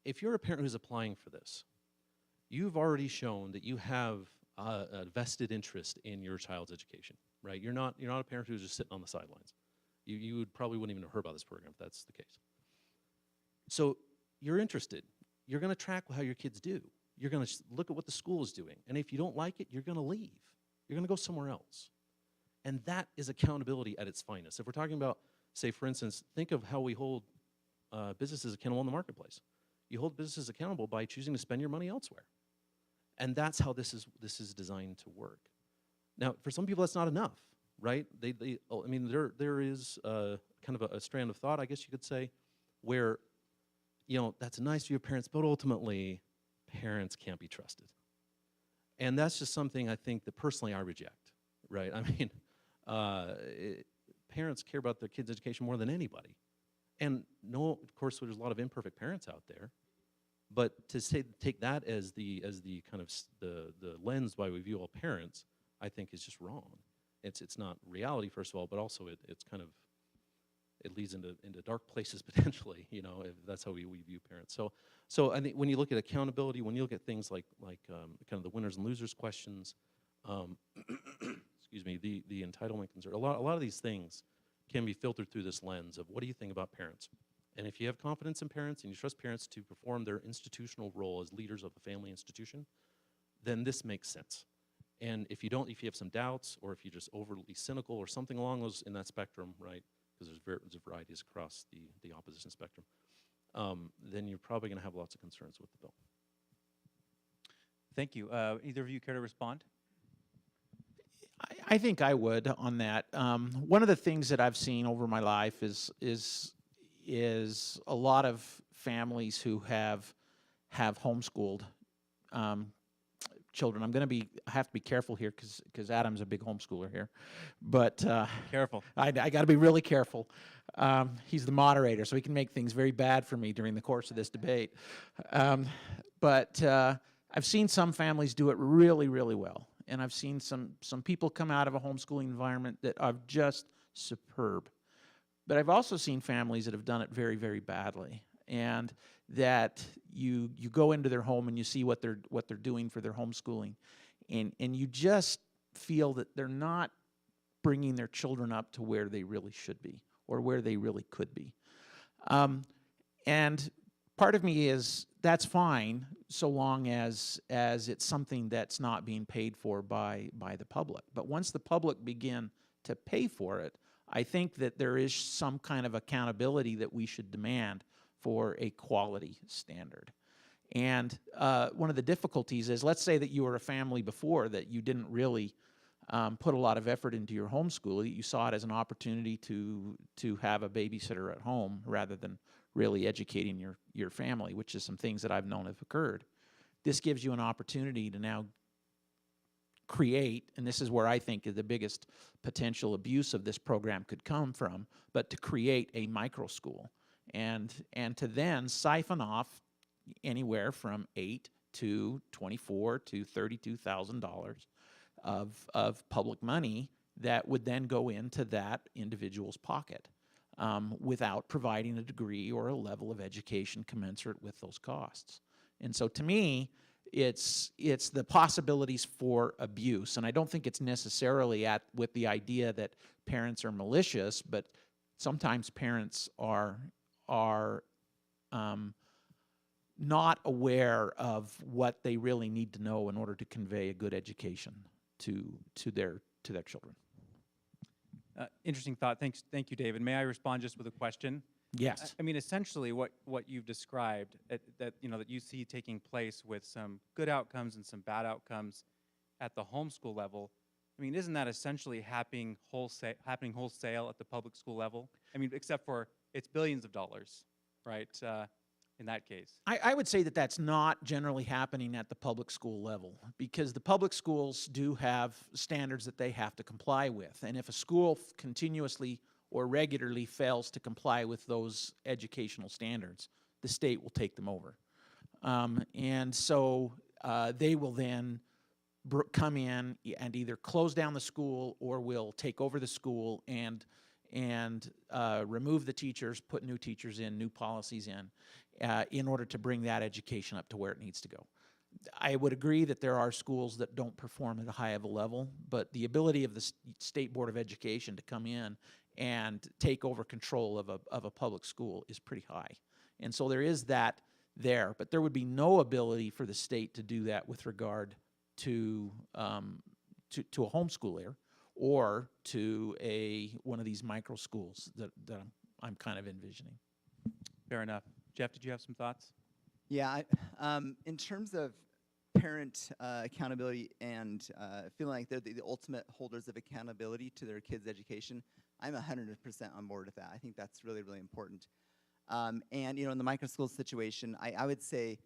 Speaker 4: if you're a parent who's applying for this, you've already shown that you have a vested interest in your child's education, right? You're not a parent who's just sitting on the sidelines. You would probably wouldn't even have heard about this program if that's the case. So you're interested. You're going to track how your kids do. You're going to look at what the school is doing. And if you don't like it, you're going to leave. You're going to go somewhere else. And that is accountability at its finest. If we're talking about, say, for instance, think of how we hold businesses accountable in the marketplace. You hold businesses accountable by choosing to spend your money elsewhere. And that's how this is designed to work. Now, for some people, that's not enough, right? I mean, there is kind of a strand of thought, I guess you could say, where, that's nice for your parents, but ultimately, parents can't be trusted. And that's just something I think that personally I reject, right? I mean, parents care about their kids' education more than anybody. And no, of course, there's a lot of imperfect parents out there. But to take that as the kind of the lens by we view all parents, I think is just wrong. It's not reality, first of all, but also it's kind of, it leads into dark places potentially, if that's how we view parents. So I think when you look at accountability, when you look at things like kind of the winners and losers questions, excuse me, the entitlement concern, a lot of these things can be filtered through this lens of what do you think about parents? And if you have confidence in parents and you trust parents to perform their institutional role as leaders of a family institution, then this makes sense. And if you have some doubts, or if you're just overly cynical or something along those in that spectrum, right, because there's varieties across the opposition spectrum, then you're probably going to have lots of concerns with the bill.
Speaker 1: Thank you. Either of you care to respond?
Speaker 5: I think I would on that. One of the things that I've seen over my life is a lot of families who have homeschooled children. I have to be careful here because Adam's a big homeschooler here, but
Speaker 1: Careful.
Speaker 5: I got to be really careful. He's the moderator, so he can make things very bad for me during the course of this debate. But I've seen some families do it really, really well, and I've seen some people come out of a homeschooling environment that are just superb. But I've also seen families that have done it very, very badly, and that you go into their home and you see what they're doing for their homeschooling, and you just feel that they're not bringing their children up to where they really should be or where they really could be. And part of me is that's fine so long as it's something that's not being paid for by the public. But once the public begin to pay for it, I think that there is some kind of accountability that we should demand for a quality standard. And one of the difficulties is, let's say that you were a family before that you didn't really put a lot of effort into your homeschool. You saw it as an opportunity to have a babysitter at home rather than really educating your family, which is some things that I've known have occurred. This gives you an opportunity to now create, and this is where I think the biggest potential abuse of this program could come from, but to create a micro school and to then siphon off anywhere from $8 to $24,000 to $32,000 of public money that would then go into that individual's pocket without providing a degree or a level of education commensurate with those costs. And so to me, it's the possibilities for abuse, and I don't think it's necessarily with the idea that parents are malicious, but sometimes parents are not aware of what they really need to know in order to convey a good education to their children.
Speaker 1: Interesting thought. Thank you, David. May I respond just with a question?
Speaker 5: Yes.
Speaker 1: I mean, essentially, what you've described that you see taking place with some good outcomes and some bad outcomes at the homeschool level. I mean, isn't that essentially happening wholesale at the public school level? I mean, except for it's billions of dollars, right? In that case,
Speaker 5: I would say that that's not generally happening at the public school level, because the public schools do have standards that they have to comply with, and if a school continuously or regularly fails to comply with those educational standards, the state will take them over. And so they will then come in and either close down the school or will take over the school and and remove the teachers, put new teachers in, new policies in order to bring that education up to where it needs to go. I would agree that there are schools that don't perform at a high of a level, but the ability of the State Board of Education to come in and take over control of a public school is pretty high. And so there is that there, but there would be no ability for the state to do that with regard to a homeschooler or to one of these micro schools that I'm kind of envisioning.
Speaker 1: Fair enough. Jeff, did you have some thoughts?
Speaker 3: Yeah, in terms of parent accountability and feeling like they're the ultimate holders of accountability to their kids' education, I'm 100% on board with that. I think that's really, really important. And, you know, in the micro school situation, I would say,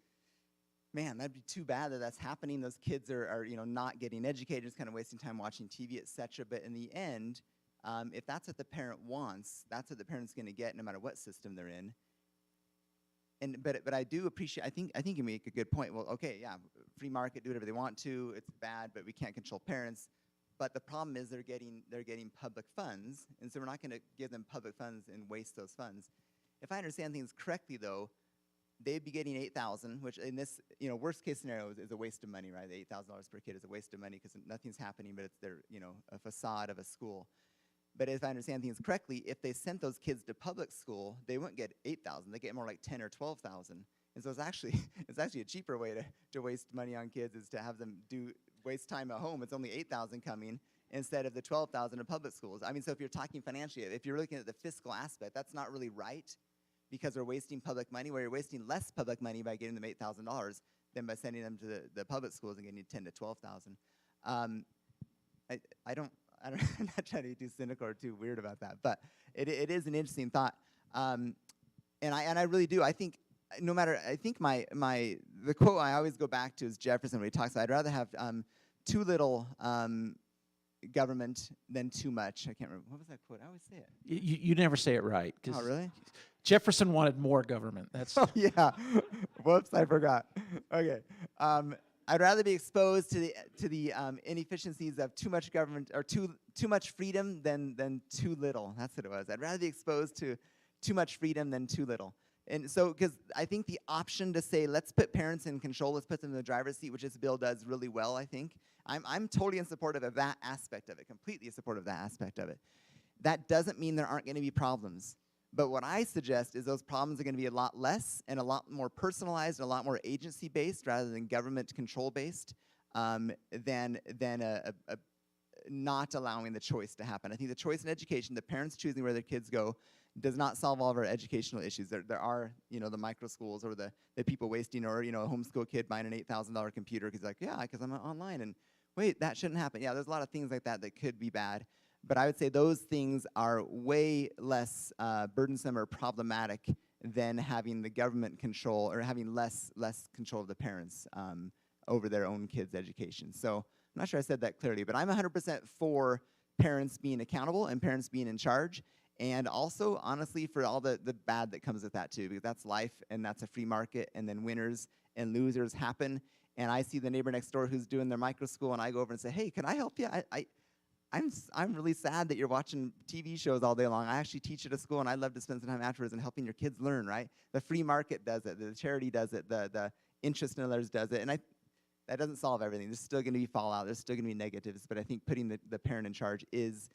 Speaker 3: man, that'd be too bad that that's happening. Those kids are you know, not getting educated, just kind of wasting time watching TV, et cetera. But in the end, if that's what the parent wants, that's what the parent's going to get no matter what system they're in. And but I do appreciate. I think you make a good point. Well, okay, yeah, free market, do whatever they want to. It's bad, but we can't control parents. But the problem is they're getting public funds, and so we're not going to give them public funds and waste those funds. If I understand things correctly, though, they'd be getting $8,000, which in this, you know, worst case scenario is a waste of money, right? The $8,000 per kid is a waste of money because nothing's happening, but it's their, you know, a facade of a school. But if I understand things correctly, if they sent those kids to public school, they wouldn't get $8,000. They get more like $10,000 or $12,000. And so it's actually a cheaper way to waste money on kids is to have them waste time at home. It's only $8,000 coming instead of the $12,000 in public schools. I mean, so if you're talking financially, if you're looking at the fiscal aspect, that's not really right because we're wasting public money. Where you're wasting less public money by getting them $8,000 than by sending them to the public schools and getting $10,000 to $12,000. I'm not trying to be too cynical or too weird about that, but it is an interesting thought, and I really do. I think no matter. I think the quote I always go back to is Jefferson when he talks. I'd rather have too little government than too much. I can't remember what was that quote. I always say it.
Speaker 5: You never say it right.
Speaker 3: Oh, really?
Speaker 5: Jefferson wanted more government. That's
Speaker 3: oh yeah. Whoops, I forgot. Okay. I'd rather be exposed to the inefficiencies of too much government or too much freedom than too little. That's what it was. I'd rather be exposed to too much freedom than too little. And so, because I think the option to say let's put parents in control, let's put them in the driver's seat, which this bill does really well. I think I'm totally in support of that aspect of it, completely in support of that aspect of it. That doesn't mean there aren't going to be problems. But what I suggest is those problems are going to be a lot less and a lot more personalized and a lot more agency-based rather than government control-based than not allowing the choice to happen. I think the choice in education, the parents choosing where their kids go, does not solve all of our educational issues. There are, you know, the micro schools or the people wasting, or, you know, a homeschool kid buying an $8,000 computer because like, yeah, because I'm online, and wait, that shouldn't happen. Yeah, there's a lot of things like that that could be bad. But I would say those things are way less burdensome or problematic than having the government control or having less control of the parents over their own kids' education. So I'm not sure I said that clearly, but I'm 100% for parents being accountable and parents being in charge, and also, honestly, for all the bad that comes with that too, because that's life and that's a free market, and then winners and losers happen. And I see the neighbor next door who's doing their micro school, and I go over and say, hey, can I help you? I'm really sad that you're watching TV shows all day long. I actually teach at a school, and I'd love to spend some time afterwards and helping your kids learn, right? The free market does it. The charity does it. The interest in others does it. And that doesn't solve everything. There's still going to be fallout. There's still going to be negatives. But I think putting the parent in charge is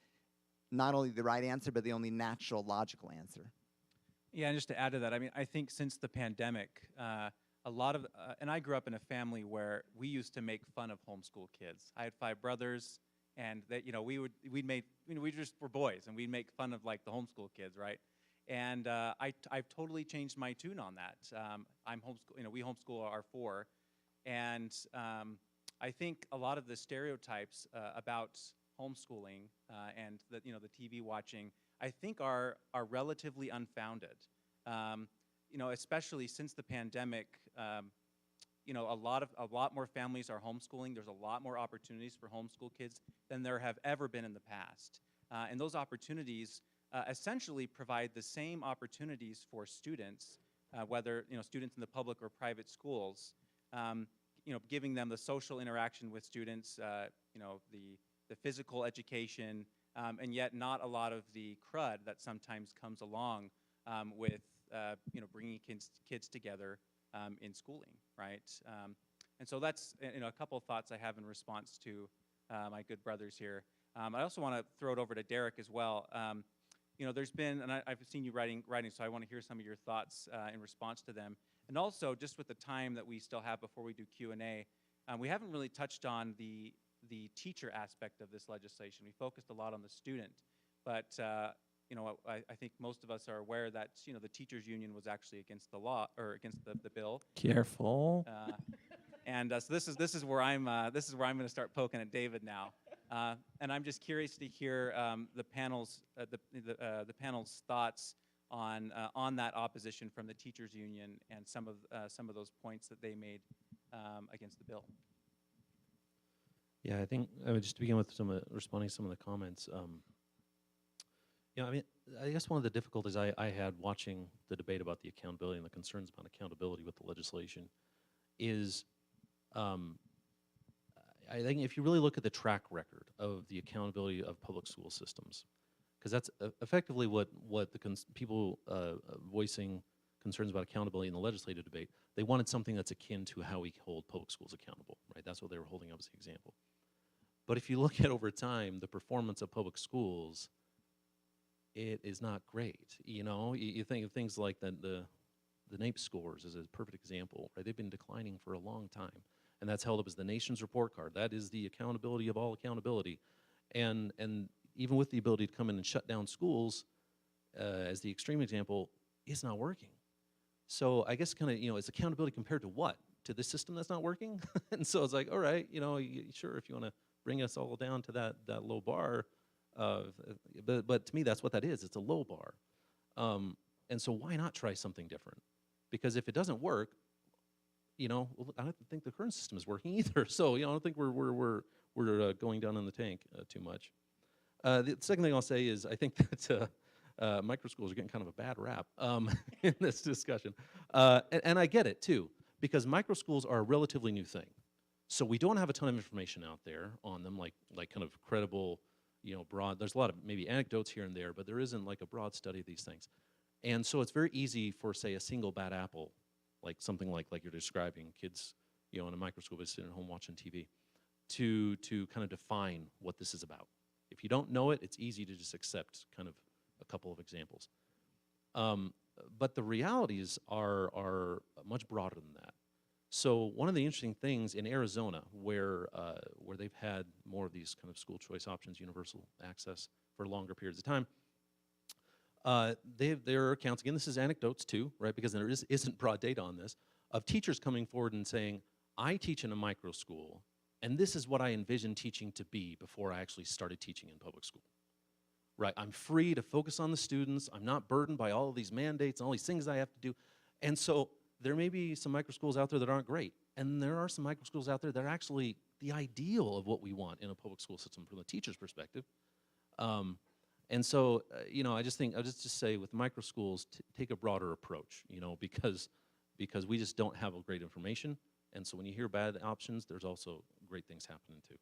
Speaker 3: not only the right answer, but the only natural, logical answer.
Speaker 1: Yeah, and just to add to that, I mean, I think since the pandemic, a lot of, and I grew up in a family where we used to make fun of homeschool kids. I had 5 brothers. And that, you know, we just were boys, and we'd make fun of like the homeschool kids, right? And I've totally changed my tune on that. I'm homeschool, you know, we homeschool our 4, and I think a lot of the stereotypes about homeschooling and the TV watching, I think are relatively unfounded. You know, especially since the pandemic. You know, a lot more families are homeschooling. There's a lot more opportunities for homeschool kids than there have ever been in the past. And those opportunities essentially provide the same opportunities for students, whether, you know, students in the public or private schools, you know, giving them the social interaction with students, you know, the physical education, and yet not a lot of the crud that sometimes comes along with bringing kids together in schooling, right? And so that's a couple of thoughts I have in response to my good brothers here. I also want to throw it over to Derek as well. There's been, and I've seen you writing, so I want to hear some of your thoughts in response to them. And also, just with the time that we still have before we do Q&A, we haven't really touched on the teacher aspect of this legislation. We focused a lot on the student, but I think most of us are aware that the teachers union was actually against the law, or against the bill.
Speaker 5: Careful.
Speaker 1: So this is where I'm going to start poking at David now, and I'm just curious to hear the panel's thoughts on that opposition from the teachers union and some of those points that they made against the bill.
Speaker 4: Yeah, I think just to begin with responding to some of the comments. I guess one of the difficulties I had watching the debate about the accountability and the concerns about accountability with the legislation is, I think if you really look at the track record of the accountability of public school systems, because that's effectively what the people voicing concerns about accountability in the legislative debate, they wanted something that's akin to how we hold public schools accountable, right? That's what they were holding up as the example. But if you look at over time, the performance of public schools, it is not great. You think of things like the NAEP scores as a perfect example, right? They've been declining for a long time, and that's held up as the nation's report card. That is the accountability of all accountability, and even with the ability to come in and shut down schools, as the extreme example, is not working. So I guess it's accountability compared to what? To the system that's not working? And so it's like, all right, sure, if you want to bring us all down to that low bar, but to me that's what that is. It's a low bar, and so why not try something different? Because if it doesn't work, I don't think the current system is working either. So I don't think we're going down in the tank too much. The second thing I'll say is I think that micro schools are getting kind of a bad rap in this discussion, and I get it too, because micro schools are a relatively new thing. So we don't have a ton of information out there on them, like kind of credible, broad. There's a lot of maybe anecdotes here and there, but there isn't like a broad study of these things. And so it's very easy for, say, a single bad apple, like something like you're describing, kids, in a micro school, sitting at home watching TV, to kind of define what this is about. If you don't know it, it's easy to just accept kind of a couple of examples. But the realities are much broader than that. So one of the interesting things in Arizona, where they've had more of these kind of school choice options, universal access for longer periods of time, there are accounts, again, this is anecdotes too, right, because there isn't broad data on this, of teachers coming forward and saying, I teach in a micro school, and this is what I envisioned teaching to be before I actually started teaching in public school. Right, I'm free to focus on the students, I'm not burdened by all of these mandates and all these things I have to do, and so there may be some micro schools out there that aren't great, and there are some micro schools out there that are actually the ideal of what we want in a public school system from the teacher's perspective. And so, I just think, I'll just say with micro schools, take a broader approach, because we just don't have great information, and so when you hear bad options, there's also great things happening too.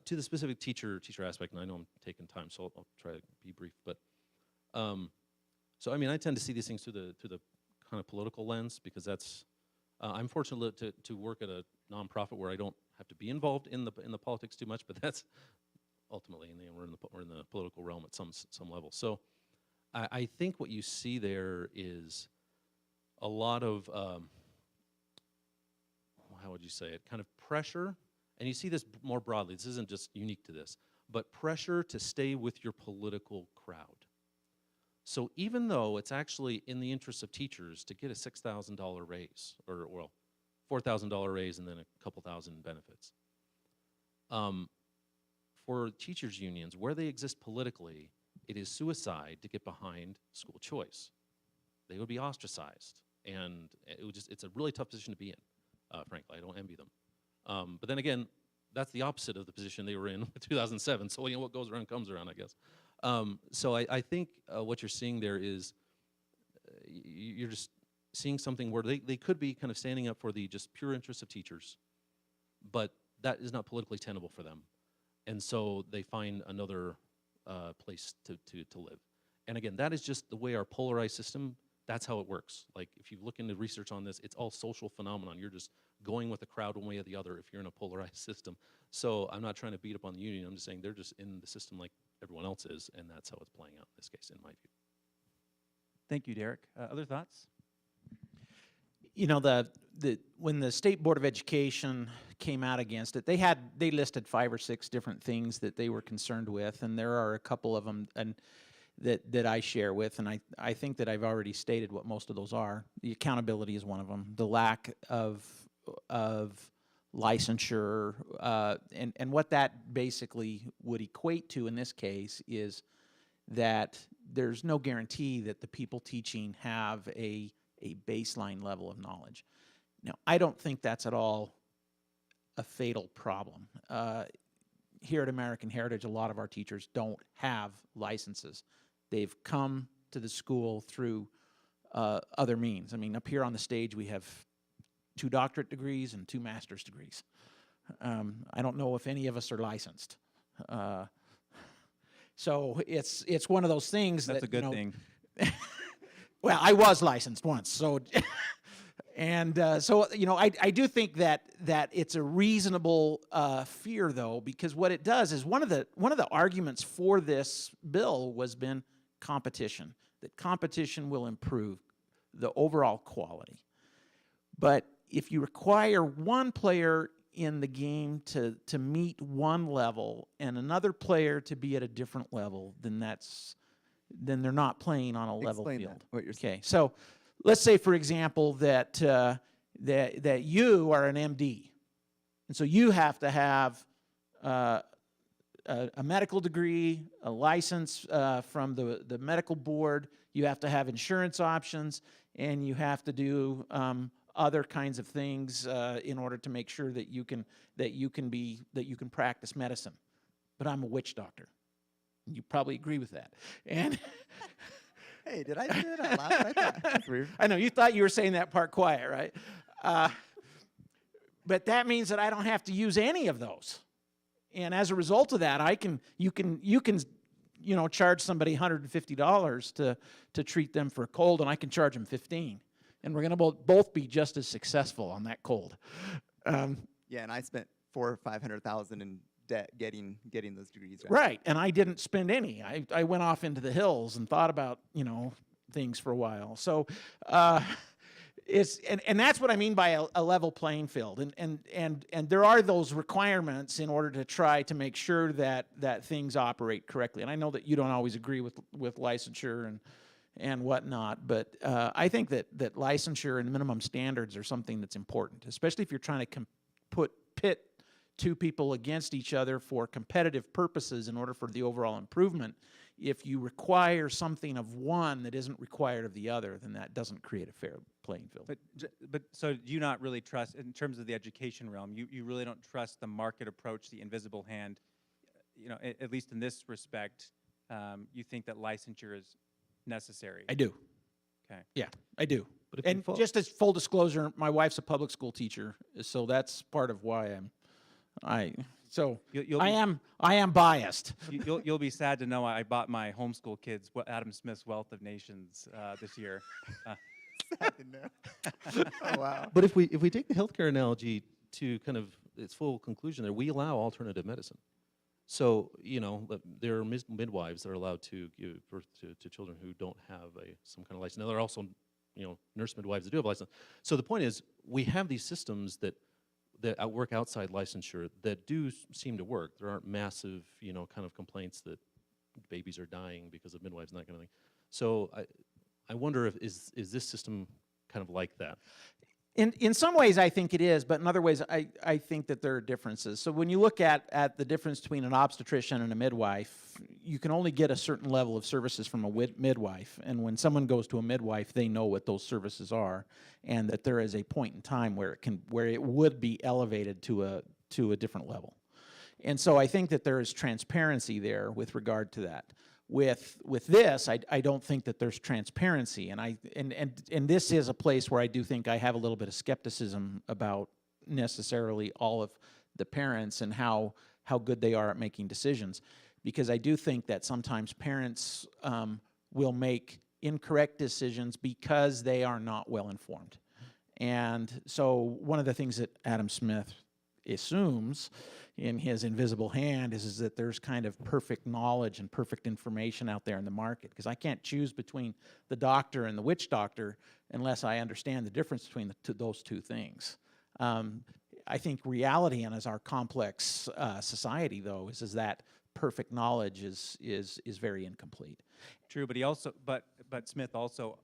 Speaker 4: To the specific teacher aspect, and I know I'm taking time, so I'll try to be brief, but I tend to see these things through the kind of political lens, because that's I'm fortunate to work at a nonprofit where I don't have to be involved in the politics too much, but that's ultimately we're in the political realm at some level. So I think what you see there is a lot of how would you say it, kind of pressure, and you see this more broadly, this isn't just unique to this, but pressure to stay with your political crowd. So even though it's actually in the interest of teachers to get a $6,000 raise, or $4,000 raise and then a couple thousand benefits, for teachers unions, where they exist politically, it is suicide to get behind school choice. They would be ostracized, and it's a really tough position to be in, frankly. I don't envy them. But then again, that's the opposite of the position they were in 2007, so what goes around comes around, I guess. So I think what you're seeing there is you're just seeing something where they could be kind of standing up for the just pure interests of teachers, but that is not politically tenable for them. And so they find another place to live. And again, that is just the way our polarized system, that's how it works. Like, if you look into research on this, it's all social phenomenon. You're just going with the crowd one way or the other if you're in a polarized system. So I'm not trying to beat up on the union. I'm just saying they're just in the system like everyone else is, and that's how it's playing out in this case, in my view.
Speaker 1: Thank you, Derek. Other thoughts?
Speaker 5: You know, when the State Board of Education came out against it, they listed 5 or 6 different things that they were concerned with, and there are a couple of them that I share with, and I think that I've already stated what most of those are. The accountability is one of them. The lack of licensure, and what that basically would equate to in this case is that there's no guarantee that the people teaching have a baseline level of knowledge. Now, I don't think that's at all a fatal problem. Here at American Heritage, a lot of our teachers don't have licenses. They've come to the school through other means. I mean, up here on the stage, we have 2 doctorate degrees and 2 master's degrees. I don't know if any of us are licensed. So it's one of those things
Speaker 1: That's
Speaker 5: that,
Speaker 1: a good
Speaker 5: you know,
Speaker 1: thing.
Speaker 5: well, I was licensed once, so and so you know, I do think that it's a reasonable fear, though, because what it does is one of the arguments for this bill was been competition, that competition will improve the overall quality. But if you require one player in the game to meet one level and another player to be at a different level, then they're not playing on a level
Speaker 3: Explain
Speaker 5: field.
Speaker 3: that, what you're saying.
Speaker 5: Okay, so let's say, for example, that you are an MD, and so you have to have a medical degree, a license from the medical board. You have to have insurance options, and you have to do other kinds of things in order to make sure that you can practice medicine. But I'm a witch doctor. You probably agree with that. And
Speaker 3: Hey, did I say that out loud? I thought that's weird.
Speaker 5: I know you thought you were saying that part quiet, right? But that means that I don't have to use any of those. And as a result of that, you can charge somebody $150 to treat them for a cold, and I can charge them $15. And we're going to both be just as successful on that cold.
Speaker 3: Yeah, and I spent $400,000 or $500,000 in debt getting those degrees.
Speaker 5: Right, and I didn't spend any. I went off into the hills and thought about things for a while. So and that's what I mean by a level playing field. And there are those requirements in order to try to make sure that things operate correctly. And I know that you don't always agree with licensure and whatnot, but I think that licensure and minimum standards are something that's important, especially if you're trying to pit 2 people against each other for competitive purposes in order for the overall improvement. If you require something of one that isn't required of the other, then that doesn't create a fair playing field.
Speaker 1: But so do you not really trust, in terms of the education realm, you really don't trust the market approach, the invisible hand, at least in this respect, you think that licensure is necessary?
Speaker 5: I do.
Speaker 1: Okay.
Speaker 5: Yeah, I do.
Speaker 4: But if
Speaker 5: And just as full disclosure, my wife's a public school teacher, so that's part of why I am biased.
Speaker 1: You'll be sad to know I bought my homeschool kids Adam Smith's Wealth of Nations this year.
Speaker 3: Oh, wow.
Speaker 4: But if we take the healthcare analogy to kind of its full conclusion there, we allow alternative medicine. So, there are midwives that are allowed to give birth to children who don't have some kind of license. Now, there are also, nurse midwives that do have a license. So the point is, we have these systems that work outside licensure that do seem to work. There aren't massive, kind of complaints that babies are dying because of midwives and that kind of thing. So I wonder if is this system kind of like that?
Speaker 5: In some ways, I think it is, but in other ways, I think that there are differences. So when you look at the difference between an obstetrician and a midwife, you can only get a certain level of services from a midwife. And when someone goes to a midwife, they know what those services are, and that there is a point in time where it would be elevated to a different level. And so I think that there is transparency there with regard to that. With this, I don't think that there's transparency, and this is a place where I do think I have a little bit of skepticism about necessarily all of the parents and how good they are at making decisions, because I do think that sometimes parents will make incorrect decisions because they are not well informed. And so one of the things that Adam Smith assumes in his invisible hand is that there's kind of perfect knowledge and perfect information out there in the market, because I can't choose between the doctor and the witch doctor unless I understand the difference between those two things. I think reality in our complex society, though, is that perfect knowledge is very incomplete.
Speaker 1: True, but he also, but Smith also,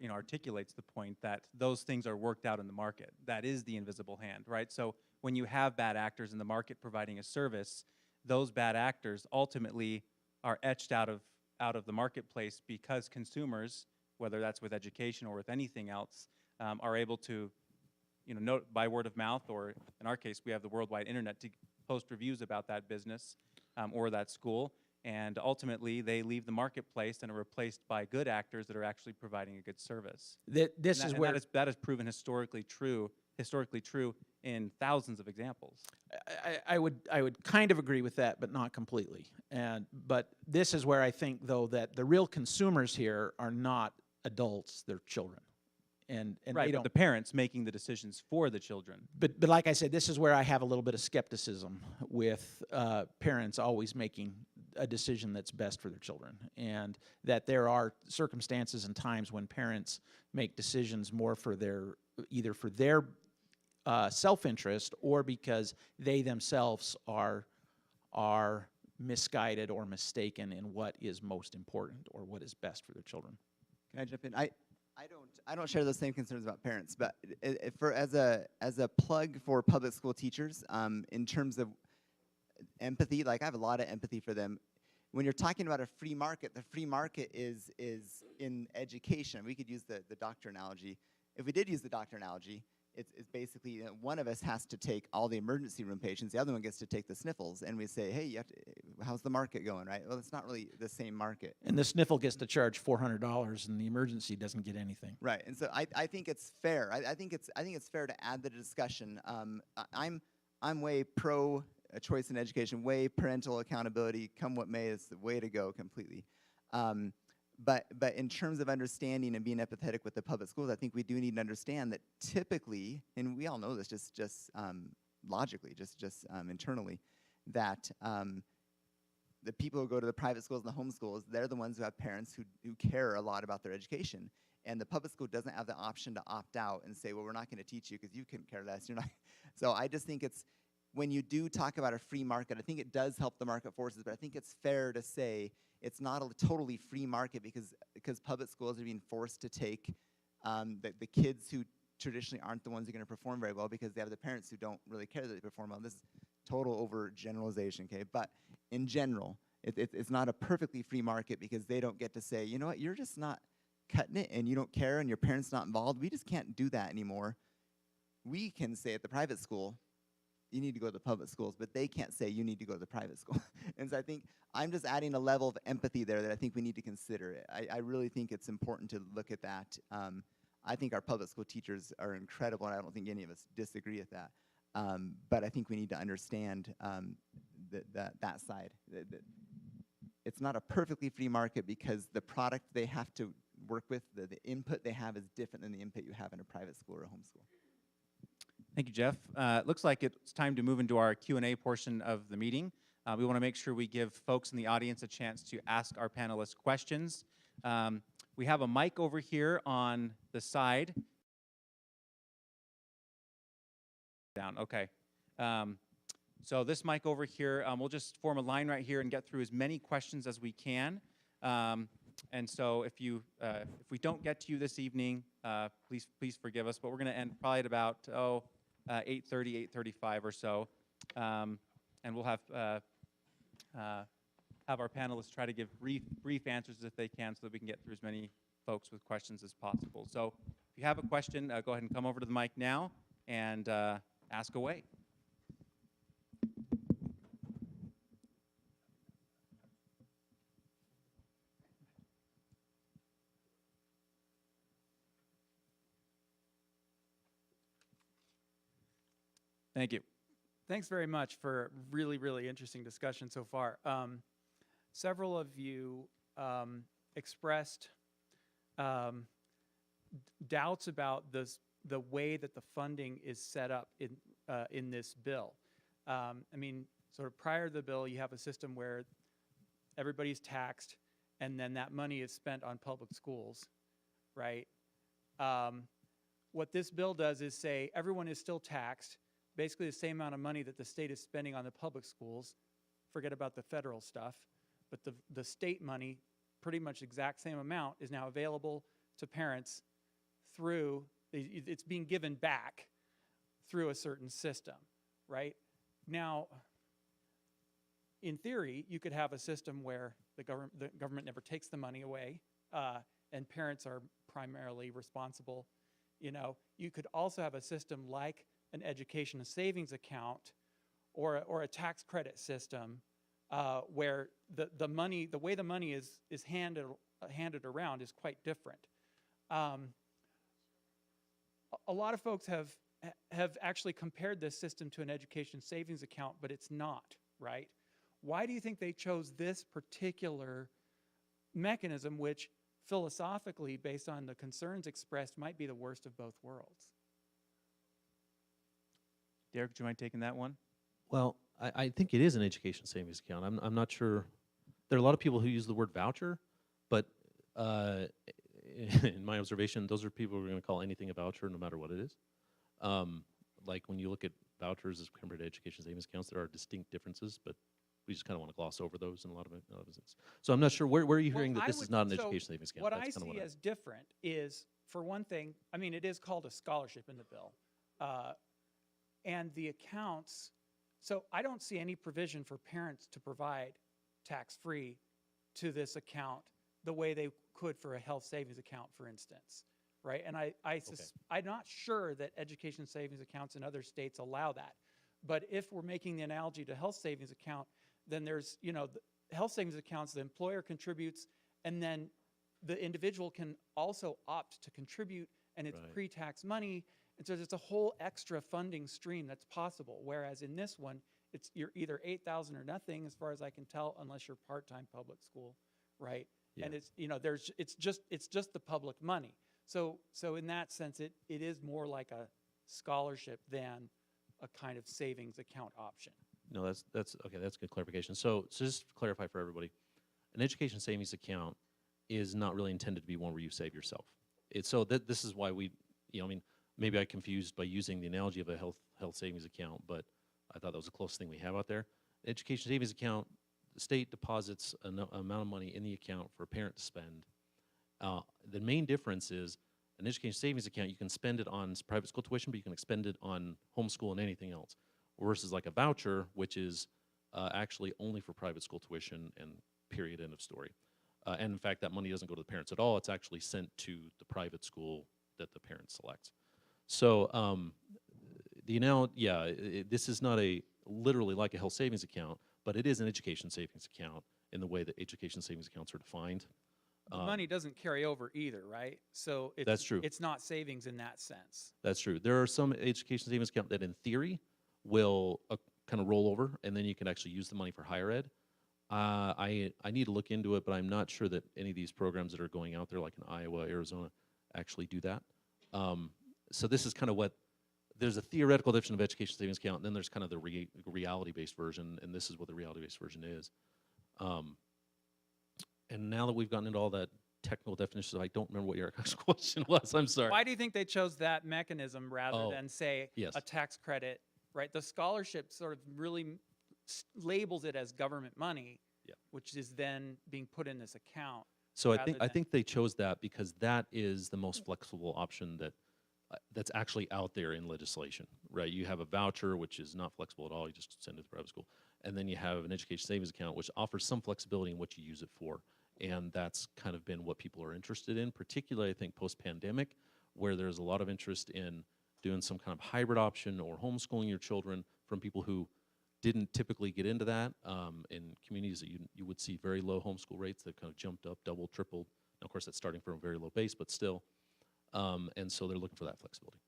Speaker 1: articulates the point that those things are worked out in the market. That is the invisible hand, right? So when you have bad actors in the market providing a service, those bad actors ultimately are etched out of the marketplace because consumers, whether that's with education or with anything else, are able to, note by word of mouth, or in our case, we have the worldwide internet to post reviews about that business or that school. And ultimately, they leave the marketplace and are replaced by good actors that are actually providing a good service. That is proven historically true in thousands of examples.
Speaker 5: I would kind of agree with that, but not completely. But this is where I think, though, that the real consumers here are not adults; they're children. And
Speaker 1: right, but the parents making the decisions for the children.
Speaker 5: But like I said, this is where I have a little bit of skepticism with parents always making a decision that's best for their children, and that there are circumstances and times when parents make decisions more for either for their self-interest or because they themselves are misguided or mistaken in what is most important or what is best for their children.
Speaker 3: Can I jump in? I don't share those same concerns about parents, but as a plug for public school teachers, in terms of empathy, like I have a lot of empathy for them. When you're talking about a free market, the free market is in education. We could use the doctor analogy. If we did use the doctor analogy, it's basically one of us has to take all the emergency room patients, the other one gets to take the sniffles, and we say, hey, how's the market going, right? Well, it's not really the same market.
Speaker 5: And the sniffle gets to charge $400, and the emergency doesn't get anything.
Speaker 3: Right, and so I think it's fair. I think it's fair to add the discussion. I'm way pro choice in education, way parental accountability. Come what may, is the way to go completely. But in terms of understanding and being empathetic with the public schools, I think we do need to understand that typically, and we all know this just logically, just internally, that the people who go to the private schools and the home schools, they're the ones who have parents who care a lot about their education. And the public school doesn't have the option to opt out and say, well, we're not going to teach you because you couldn't care less. You're not. So I just think when you do talk about a free market, I think it does help the market forces, but I think it's fair to say it's not a totally free market because public schools are being forced to take the kids who traditionally aren't the ones who are going to perform very well because they have the parents who don't really care that they perform well. This is total overgeneralization, okay? But in general, it's not a perfectly free market because they don't get to say, you know what, you're just not cutting it and you don't care and your parents not involved. We just can't do that anymore. We can say at the private school, you need to go to the public schools, but they can't say you need to go to the private school. And so I think I'm just adding a level of empathy there that I think we need to consider. I really think it's important to look at that. I think our public school teachers are incredible, and I don't think any of us disagree with that. But I think we need to understand that side. It's not a perfectly free market because the product they have to work with, the input they have is different than the input you have in a private school or a home school.
Speaker 1: Thank you, Jeff. Looks like it's time to move into our Q&A portion of the meeting. We want to make sure we give folks in the audience a chance to ask our panelists questions. We have a mic over here on the side. Down, okay. So this mic over here, we'll just form a line right here and get through as many questions as we can. And so if we don't get to you this evening, please forgive us. But we're going to end probably at about 8:30, 8:35 or so, and we'll have our panelists try to give brief answers if they can, so that we can get through as many folks with questions as possible. So if you have a question, go ahead and come over to the mic now and ask away. Thank you.
Speaker 6: Thanks very much for a really, really interesting discussion so far. several of you expressed doubts about the way that the funding is set up in this bill. I mean, sort of prior to the bill, you have a system where everybody's taxed, and then that money is spent on public schools, right? What this bill does is say everyone is still taxed, basically the same amount of money that the state is spending on the public schools. Forget about the federal stuff, but the state money, pretty much exact same amount, is now available to parents through, it's being given back through a certain system, right? Now, in theory, you could have a system where the government never takes the money away, and parents are primarily responsible. You know, you could also have a system like an education and savings account or a tax credit system where the way the money is handed around is quite different. A lot of folks have actually compared this system to an education savings account, but it's not, right? Why do you think they chose this particular mechanism, which philosophically, based on the concerns expressed, might be the worst of both worlds?
Speaker 1: Derek, do you mind taking that one?
Speaker 4: Well, I think it is an education savings account. I'm not sure. There are a lot of people who use the word voucher, but in my observation, those are people who are going to call anything a voucher no matter what it is. Like when you look at vouchers as compared to education savings accounts, there are distinct differences, but we just kind of want to gloss over those in a lot of instances. So I'm not sure, where are you hearing that this is not an education savings account?
Speaker 6: What
Speaker 4: That's
Speaker 6: I
Speaker 4: kinda
Speaker 6: see as different is, for one thing, I mean, it is called a scholarship in the bill. And the accounts, so I don't see any provision for parents to provide tax-free to this account the way they could for a health savings account, for instance, right? And I'm not sure that education savings accounts in other states allow that. But if we're making the analogy to health savings account, then there's, you know, the health savings accounts, the employer contributes, and then the individual can also opt to contribute, and it's pre-tax money. And so there's a whole extra funding stream that's possible. Whereas in this one, you're either $8,000 or nothing, as far as I can tell, unless you're part-time public school, right? Yeah. And it's, you know, it's just the public money. So in that sense, it is more like a scholarship than a kind of savings account option.
Speaker 4: No, that's okay. That's good clarification. So just to clarify for everybody, an education savings account is not really intended to be one where you save yourself. This is why we, you know, I mean, maybe I confused by using the analogy of a health savings account, but I thought that was the closest thing we have out there. Education savings account, the state deposits an amount of money in the account for a parent to spend. The main difference is an education savings account, you can spend it on private school tuition, but you can expend it on homeschool and anything else. Versus like a voucher, which is actually only for private school tuition and period, end of story. And in fact, that money doesn't go to the parents at all. It's actually sent to the private school that the parent selects. So this is not literally like a health savings account, but it is an education savings account in the way that education savings accounts are defined.
Speaker 6: The money doesn't carry over either, right? So
Speaker 4: that's true.
Speaker 6: It's not savings in that sense.
Speaker 4: That's true. There are some education savings accounts that in theory will kind of roll over, and then you can actually use the money for higher ed. I need to look into it, but I'm not sure that any of these programs that are going out there, like in Iowa, Arizona, actually do that. So this is kind of there's a theoretical definition of education savings account, and then there's kind of the reality-based version, and this is what the reality-based version is. And now that we've gotten into all that technical definitions, I don't remember what your question was. I'm sorry.
Speaker 6: Why do you think they chose that mechanism rather than, say,
Speaker 4: yes,
Speaker 6: a tax credit, right? The scholarship sort of really labels it as government money, which is then being put in this account.
Speaker 4: So I think they chose that because that is the most flexible option that's actually out there in legislation, right? You have a voucher, which is not flexible at all. You just send it to private school. And then you have an education savings account, which offers some flexibility in what you use it for. And that's kind of been what people are interested in, particularly, I think, post-pandemic, where there's a lot of interest in doing some kind of hybrid option or homeschooling your children from people who didn't typically get into that in communities that you would see very low homeschool rates that kind of jumped up, double, tripled. And of course, that's starting from a very low base, but still. And so they're looking for that flexibility.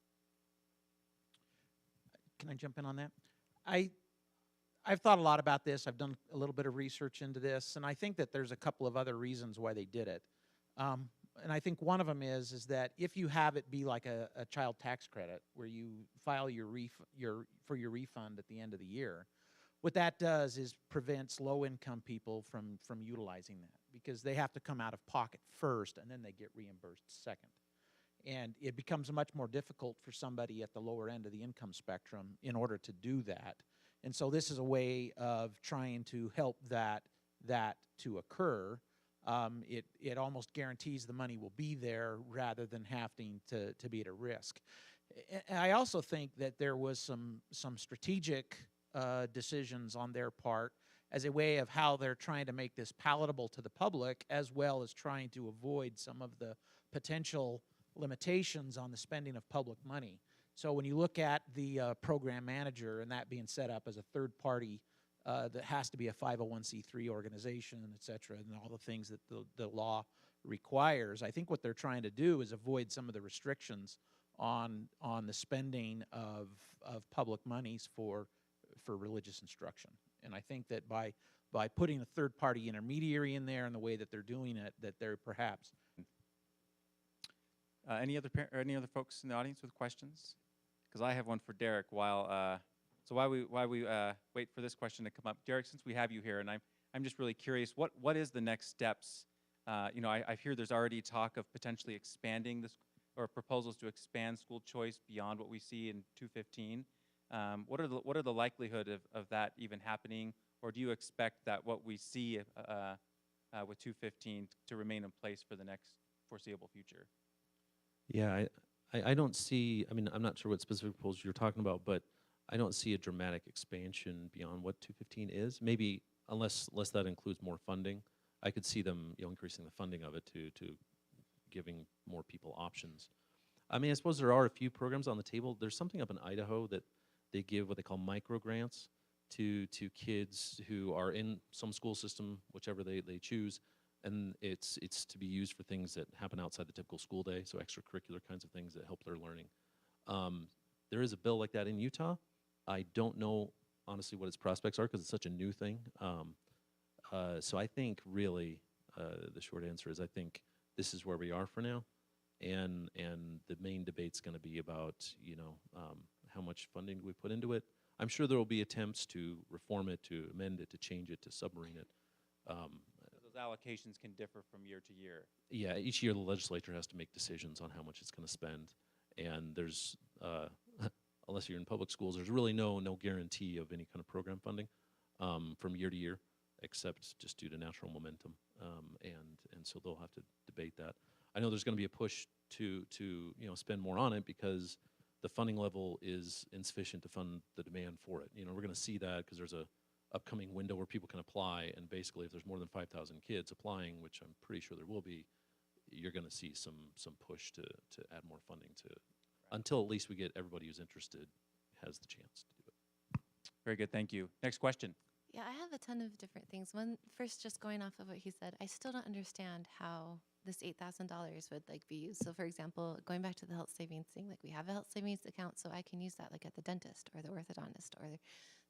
Speaker 5: Can I jump in on that? I've thought a lot about this. I've done a little bit of research into this, and I think that there's a couple of other reasons why they did it. And I think one of them is that if you have it be like a child tax credit, where you file for your refund at the end of the year, what that does is prevents low-income people from utilizing that, because they have to come out of pocket first, and then they get reimbursed second. And it becomes much more difficult for somebody at the lower end of the income spectrum in order to do that. And so this is a way of trying to help that to occur. It almost guarantees the money will be there rather than having to be at a risk. And I also think that there was some strategic decisions on their part as a way of how they're trying to make this palatable to the public, as well as trying to avoid some of the potential limitations on the spending of public money. So when you look at the program manager and that being set up as a third party that has to be a 501c3 organization, et cetera, and all the things that the law requires, I think what they're trying to do is avoid some of the restrictions on the spending of public monies for religious instruction. And I think that by putting a third party intermediary in there and the way that they're doing it, that they're perhaps.
Speaker 1: Any other folks in the audience with questions? Because I have one for Derek. While we wait for this question to come up, Derek, since we have you here, and I'm just really curious, what is the next steps? You know, I hear there's already talk of potentially expanding this, or proposals to expand school choice beyond what we see in 215. What are the likelihood of that even happening, or do you expect that what we see with 215 to remain in place for the next foreseeable future?
Speaker 4: Yeah, I don't see, I mean, I'm not sure what specific proposals you're talking about, but I don't see a dramatic expansion beyond what 215 is. Maybe, unless that includes more funding, I could see them, you know, increasing the funding of it to giving more people options. I mean, I suppose there are a few programs on the table. There's something up in Idaho that they give what they call micro grants to kids who are in some school system, whichever they choose, and it's to be used for things that happen outside the typical school day, so extracurricular kinds of things that help their learning. There is a bill like that in Utah. I don't know, honestly, what its prospects are because it's such a new thing. So I think really the short answer is I think this is where we are for now, and the main debate's going to be about, you know, how much funding do we put into it. I'm sure there will be attempts to reform it, to amend it, to change it, to submarine it.
Speaker 1: Those allocations can differ from year to year.
Speaker 4: Yeah, each year the legislature has to make decisions on how much it's going to spend, and there's unless you're in public schools, there's really no guarantee of any kind of program funding from year to year, except just due to natural momentum, and so they'll have to debate that. I know there's going to be a push to you know, spend more on it because the funding level is insufficient to fund the demand for it. You know, we're going to see that because there's a upcoming window where people can apply, and basically if there's more than 5,000 kids applying, which I'm pretty sure there will be, you're going to see some push to add more funding to, until at least we get everybody who's interested has the chance to do it.
Speaker 1: Very good, thank you. Next question.
Speaker 7: Yeah, I have a ton of different things. One, first, just going off of what he said, I still don't understand how this $8,000 would like be used. So for example, going back to the health savings thing, like we have a health savings account, so I can use that like at the dentist or the orthodontist or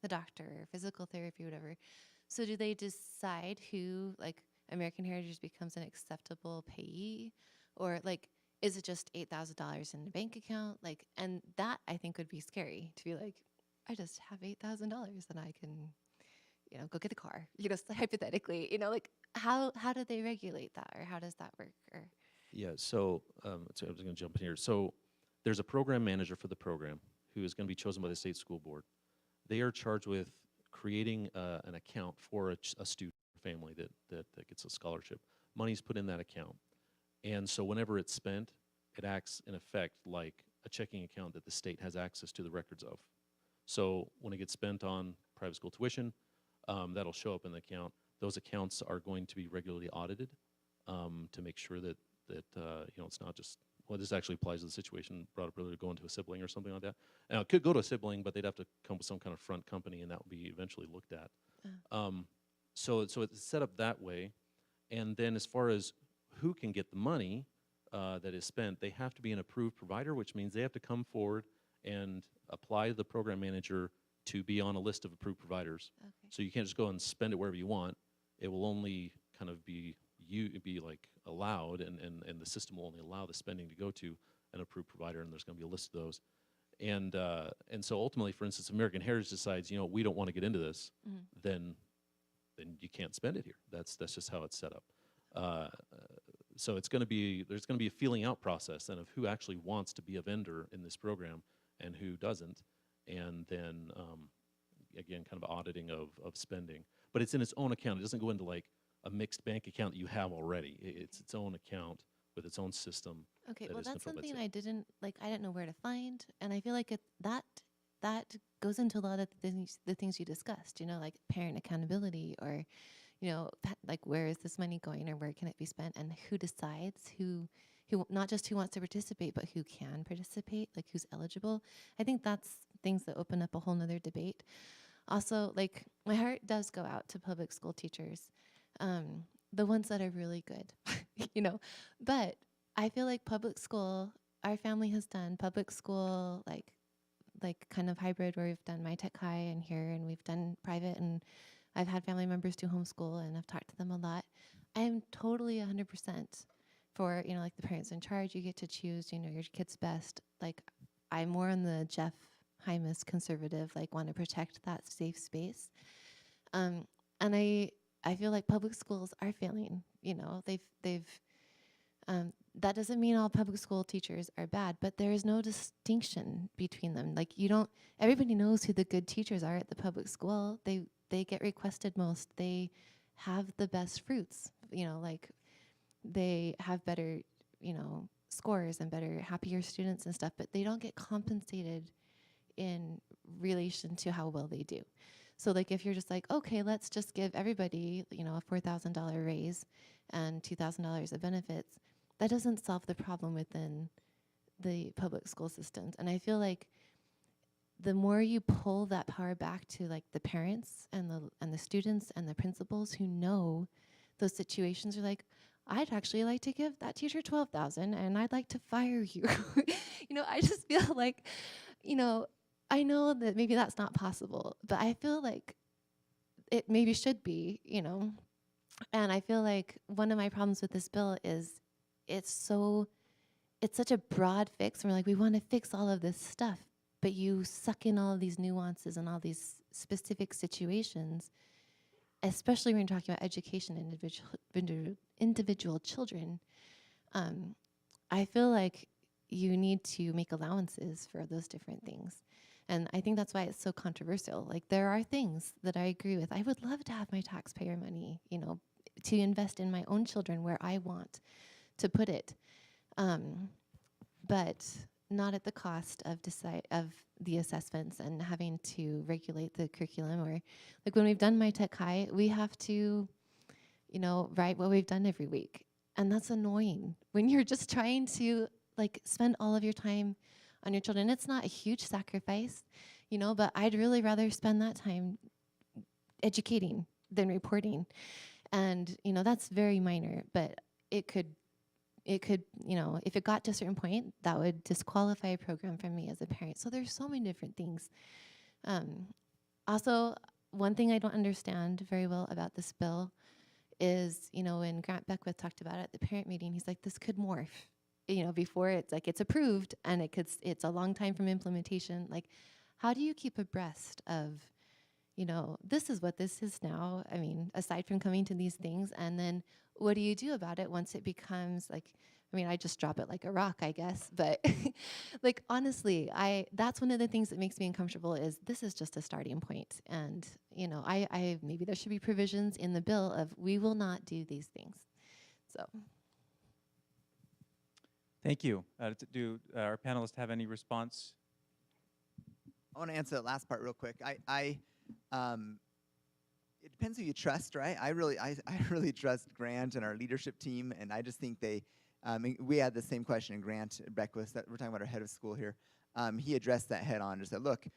Speaker 7: the doctor or physical therapy, whatever. So do they decide who, like American Heritage becomes an acceptable payee, or like, is it just $8,000 in the bank account? Like, and that I think would be scary to be like, I just have $8,000 and I can, you know, go get a car, you know, hypothetically, you know, like how do they regulate that, or how does that work? Or
Speaker 4: Yeah, so I was going to jump in here. So there's a program manager for the program who is going to be chosen by the state school board. They are charged with creating an account for a student or family that gets a scholarship. Money's put in that account. And so whenever it's spent, it acts in effect like a checking account that the state has access to the records of. So when it gets spent on private school tuition, that'll show up in the account. Those accounts are going to be regularly audited to make sure that you know, it's not just, well, this actually applies to the situation brought up earlier, going to a sibling or something like that. Now, it could go to a sibling, but they'd have to come with some kind of front company, and that would be eventually looked at. So it's set up that way. And then as far as who can get the money that is spent, they have to be an approved provider, which means they have to come forward and apply to the program manager to be on a list of approved providers.
Speaker 7: Okay.
Speaker 4: So you can't just go and spend it wherever you want. It will only kind of be like allowed, and the system will only allow the spending to go to an approved provider, and there's going to be a list of those. And so ultimately, for instance, American Heritage decides, we don't want to get into this,
Speaker 7: Mhm.
Speaker 4: then you can't spend it here. That's just how it's set up. So there's going to be a feeling out process then of who actually wants to be a vendor in this program and who doesn't, and then again, kind of auditing of spending. But it's in its own account. It doesn't go into like a mixed bank account that you have already. It's its own account with its own system.
Speaker 7: Okay,
Speaker 4: that
Speaker 7: well,
Speaker 4: is
Speaker 7: that's
Speaker 4: controlled by
Speaker 7: something
Speaker 4: the
Speaker 7: I didn't know where to find, and I feel like that goes into a lot of the things you discussed. Like parent accountability, or like where is this money going, or where can it be spent, and who decides who not just who wants to participate, but who can participate, like who's eligible. I think that's things that open up a whole nother debate. Also, like my heart does go out to public school teachers, the ones that are really good, but I feel like public school, our family has done public school, like kind of hybrid, where we've done my tech high and here, and we've done private, and I've had family members do homeschool, and I've talked to them a lot. I'm totally 100% for, like the parents in charge, you get to choose, your kid's best. Like I'm more on the Jeff Hymas conservative, like want to protect that safe space. And I feel like public schools are failing, they've that doesn't mean all public school teachers are bad, but there is no distinction between them. Like everybody knows who the good teachers are at the public school. They get requested most. They have the best fruits, like they have better, scores and better, happier students and stuff, but they don't get compensated in relation to how well they do. So like if you're just like, okay, let's just give everybody, a $4,000 raise and $2,000 of benefits, that doesn't solve the problem within the public school systems. And I feel like the more you pull that power back to like the parents and the students and the principals who know those situations, are like, I'd actually like to give that teacher $12,000 and I'd like to fire you. I just feel like, I know that maybe that's not possible, but I feel like it maybe should be, And I feel like one of my problems with this bill is it's such a broad fix. And we're like, we want to fix all of this stuff, but you suck in all of these nuances and all these specific situations, especially when you're talking about education and individual children. I feel like you need to make allowances for those different things. And I think that's why it's so controversial. Like there are things that I agree with. I would love to have my taxpayer money, to invest in my own children where I want to put it, but not at the cost of the assessments and having to regulate the curriculum. Or like when we've done my tech high, we have to, write what we've done every week, and that's annoying when you're just trying to like spend all of your time on your children. It's not a huge sacrifice, but I'd really rather spend that time educating than reporting. And, that's very minor, but it could, if it got to a certain point, that would disqualify a program from me as a parent. So there's so many different things. Also, one thing I don't understand very well about this bill is, when Grant Beckwith talked about it at the parent meeting, he's like, this could morph, before it's like it's approved and it's a long time from implementation. Like, how do you keep abreast of, this is what this is now? I mean, aside from coming to these things, and then what do you do about it once it becomes like, I just drop it like a rock, I guess. But like, honestly, that's one of the things that makes me uncomfortable is this is just a starting point. And, I maybe there should be provisions in the bill of we will not do these things. So.
Speaker 1: Thank you. Do our panelists have any response?
Speaker 3: I want to answer that last part real quick. It depends who you trust, right? I really trust Grant and our leadership team, and I just think we had the same question in Grant Beckwith. That we're talking about our head of school here. He addressed that head on. Just said, look,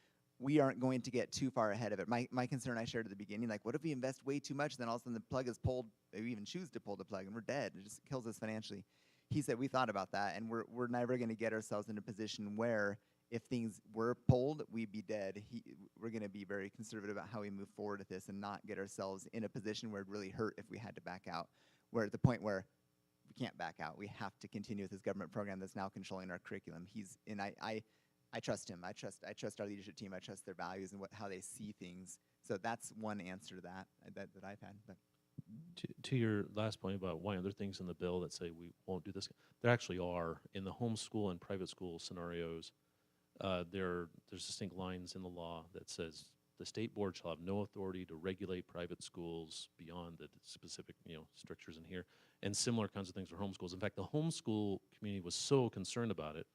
Speaker 3: we aren't going to get too far ahead of it. My concern I shared at the beginning, like, what if we invest way too much, then all of a sudden the plug is pulled, we even choose to pull the plug, and we're dead. It just kills us financially. He said, we thought about that, and we're never going to get ourselves in a position where if things were pulled, we'd be dead. We're going to be very conservative about how we move forward with this and not get ourselves in a position where it really hurt if we had to back out. We're at the point where we can't back out. We have to continue with this government program that's now controlling our curriculum. I trust him. I trust our leadership team. I trust their values and how they see things. So that's one answer to that I've had. But.
Speaker 4: To your last point about why are there things in the bill that say we won't do this, there actually are. In the homeschool and private school scenarios, there's distinct lines in the law that says the state board shall have no authority to regulate private schools beyond the specific strictures in here, and similar kinds of things for homeschools. In fact, the homeschool community was so concerned about it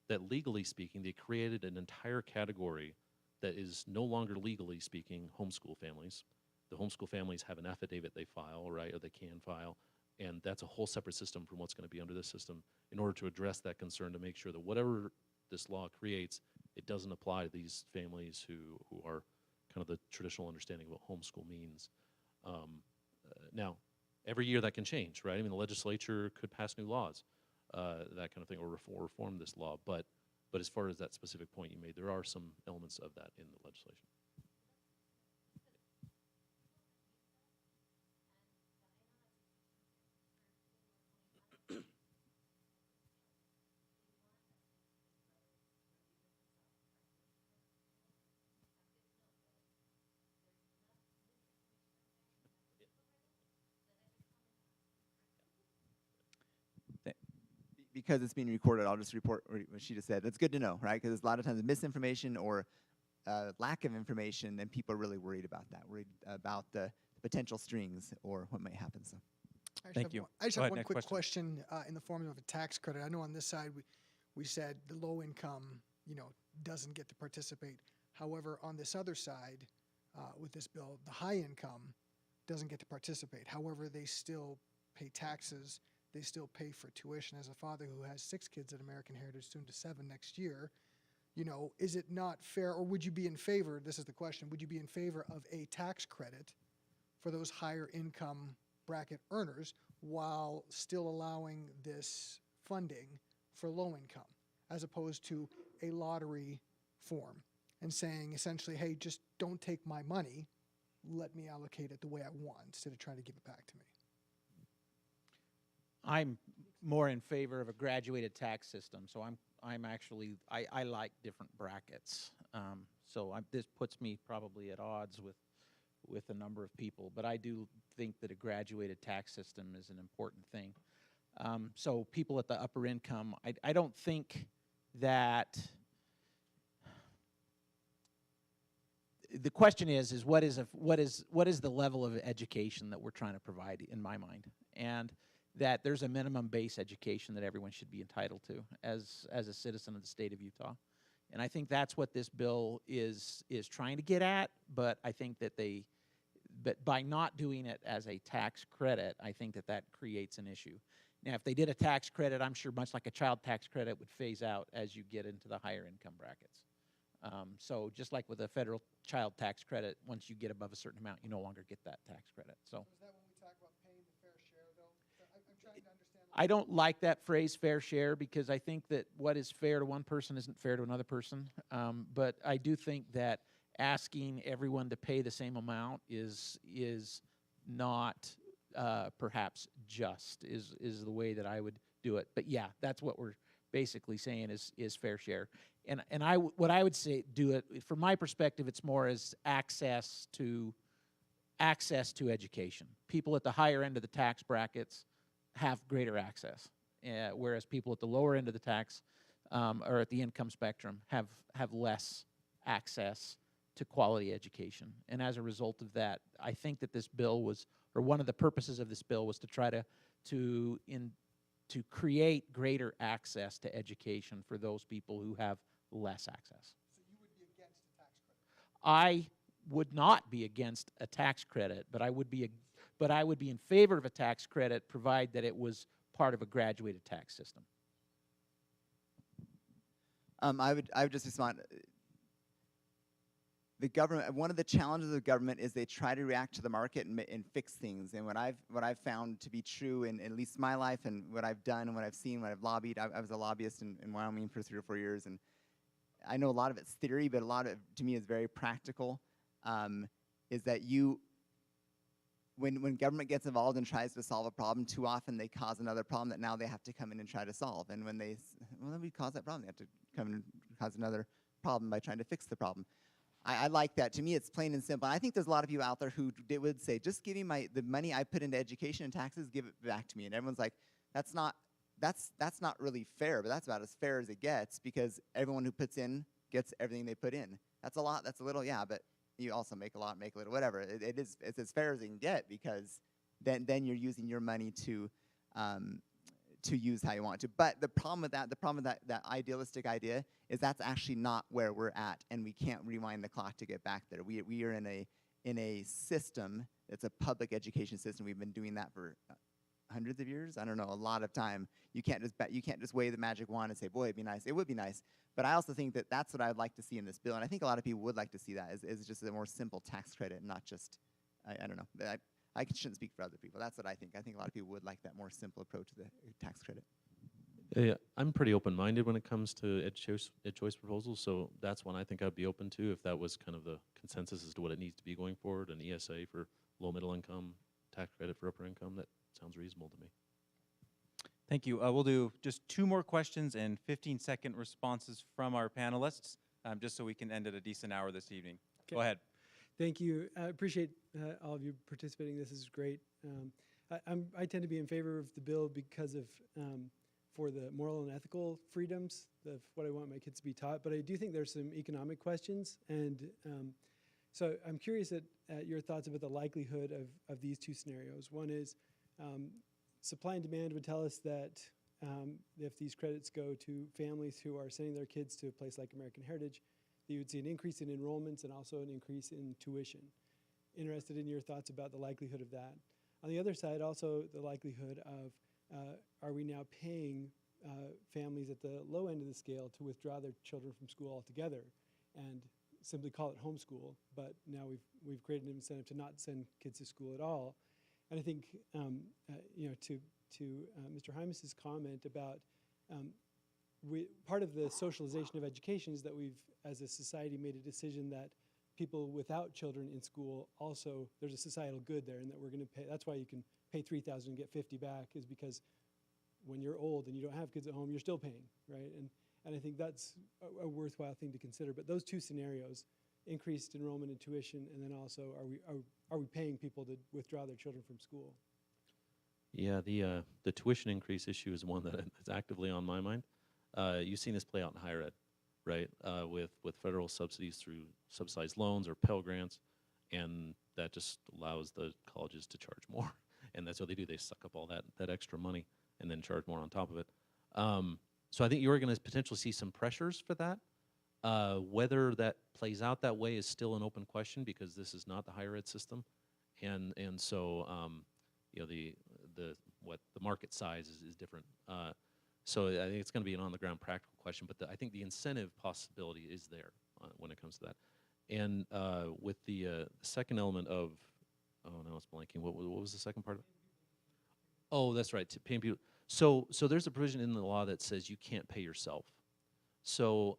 Speaker 4: that legally speaking, they created an entire category that is no longer legally speaking homeschool families. The homeschool families have an affidavit they file, right, or they can file, and that's a whole separate system from what's going to be under this system in order to address that concern, to make sure that whatever this law creates, it doesn't apply to these families who are kind of the traditional understanding of what homeschool means. Now, every year that can change, right? I mean, the legislature could pass new laws, that kind of thing, or reform this law. But as far as that specific point you made, there are some elements of that in the legislation.
Speaker 3: Because it's being recorded, I'll just report what she just said. That's good to know, right? Because a lot of times misinformation or lack of information, and people are really worried about that, worried about the potential strings or what might happen. So,
Speaker 5: Thank you.
Speaker 8: I just
Speaker 1: Go
Speaker 8: have
Speaker 1: ahead,
Speaker 8: one
Speaker 1: next
Speaker 8: quick
Speaker 1: question.
Speaker 8: in the form of a tax credit. I know on this side we said the low income, doesn't get to participate. However, on this other side, with this bill, the high income doesn't get to participate. However, they still pay taxes. They still pay for tuition. As a father who has 6 kids at American Heritage, soon to 7 next year, is it not fair, or would you be in favor, this is the question, would you be in favor of a tax credit for those higher income bracket earners while still allowing this funding for low income, as opposed to a lottery form and saying essentially, hey, just don't take my money, let me allocate it the way I want instead of trying to give it back to me?
Speaker 5: I'm more in favor of a graduated tax system, so I'm actually I like different brackets. This puts me probably at odds with a number of people, but I do think that a graduated tax system is an important thing. So people at the upper income, I don't think that the question is what is the level of education that we're trying to provide, in my mind, and that there's a minimum base education that everyone should be entitled to as a citizen of the state of Utah. And I think that's what this bill is trying to get at, but I think that by not doing it as a tax credit, I think that creates an issue. Now, if they did a tax credit, I'm sure much like a child tax credit would phase out as you get into the higher income brackets. So just like with a federal child tax credit, once you get above a certain amount, you no longer get that tax credit. So
Speaker 8: is that when we talk about paying the fair share, though? I'm trying to understand.
Speaker 5: I don't like that phrase fair share, because I think that what is fair to one person isn't fair to another person. But I do think that asking everyone to pay the same amount is not perhaps just is the way that I would do it. But yeah, that's what we're basically saying is fair share. And what I would say, do it from my perspective, it's more as access to education. People at the higher end of the tax brackets have greater access, whereas people at the lower end of the tax or at the income spectrum have less access to quality education. And as a result of that, I think that this bill was, or one of the purposes of this bill was to try to create greater access to education for those people who have less access.
Speaker 8: So you would be against the tax credit?
Speaker 5: I would not be against a tax credit, but I would be in favor of a tax credit, provided that it was part of a graduated tax system.
Speaker 3: I would just respond. The government, one of the challenges of the government is they try to react to the market and fix things. And what I've found to be true in at least my life, and what I've done and what I've seen, what I've lobbied, I was a lobbyist in Wyoming for 3 or 4 years, and I know a lot of it's theory, but a lot of it, to me, is very practical, is that when government gets involved and tries to solve a problem, too often they cause another problem that now they have to come in and try to solve. And when then we cause that problem, they have to come in and cause another problem by trying to fix the problem. I like that. To me, it's plain and simple. I think there's a lot of people out there who would say, just give me the money I put into education and taxes, give it back to me. And everyone's like, that's not really fair, but that's about as fair as it gets, because everyone who puts in gets everything they put in. That's a lot, that's a little, yeah, but you also make a lot, make a little, whatever. It's as fair as it can get, because then you're using your money to use how you want to. But the problem with that idealistic idea is that's actually not where we're at, and we can't rewind the clock to get back there. We are in a system that's a public education system. We've been doing that for hundreds of years. I don't know, a lot of time. You can't just wave the magic wand and say, boy, it'd be nice. It would be nice. But I also think that that's what I'd like to see in this bill, and I think a lot of people would like to see that, is just a more simple tax credit, not just, I don't know. I shouldn't speak for other people. That's what I think. I think a lot of people would like that more simple approach to the tax credit.
Speaker 4: Yeah, I'm pretty open-minded when it comes to ed choice proposals, so that's one I think I'd be open to if that was kind of the consensus as to what it needs to be going forward. An ESA for low-middle income, tax credit for upper income, that sounds reasonable to me.
Speaker 1: Thank you. We'll do just 2 more questions and 15-second responses from our panelists, just so we can end at a decent hour this evening.
Speaker 9: Okay.
Speaker 1: Go ahead.
Speaker 9: Thank you. I appreciate all of you participating. This is great. I tend to be in favor of the bill because of for the moral and ethical freedoms of what I want my kids to be taught. But I do think there's some economic questions, and so I'm curious at your thoughts about the likelihood of these 2 scenarios. One is supply and demand would tell us that if these credits go to families who are sending their kids to a place like American Heritage, that you would see an increase in enrollments and also an increase in tuition. Interested in your thoughts about the likelihood of that. On the other side, also the likelihood of are we now paying families at the low end of the scale to withdraw their children from school altogether and simply call it homeschool, but now we've created an incentive to not send kids to school at all. And I think to Mr. Hymas's comment about part of the socialization of education is that we've, as a society, made a decision that people without children in school also, there's a societal good there, and that we're going to pay. That's why you can pay $3,000 and get $50 back, is because when you're old and you don't have kids at home, you're still paying, right? And I think that's a worthwhile thing to consider. But those 2 scenarios, increased enrollment and tuition, and then also are we paying people to withdraw their children from school?
Speaker 4: Yeah, the tuition increase issue is one that is actively on my mind. You've seen this play out in higher ed, right? With federal subsidies through subsidized loans or Pell Grants, and that just allows the colleges to charge more. And that's what they do. They suck up all that extra money and then charge more on top of it. So I think you're going to potentially see some pressures for that. Whether that plays out that way is still an open question, because this is not the higher ed system, and so what the market size is different. So I think it's going to be an on-the-ground practical question, but I think the incentive possibility is there when it comes to that. And with the second element of, oh, now it's blanking. What was the second part of it? Oh, that's right, to paying people. So there's a provision in the law that says you can't pay yourself. So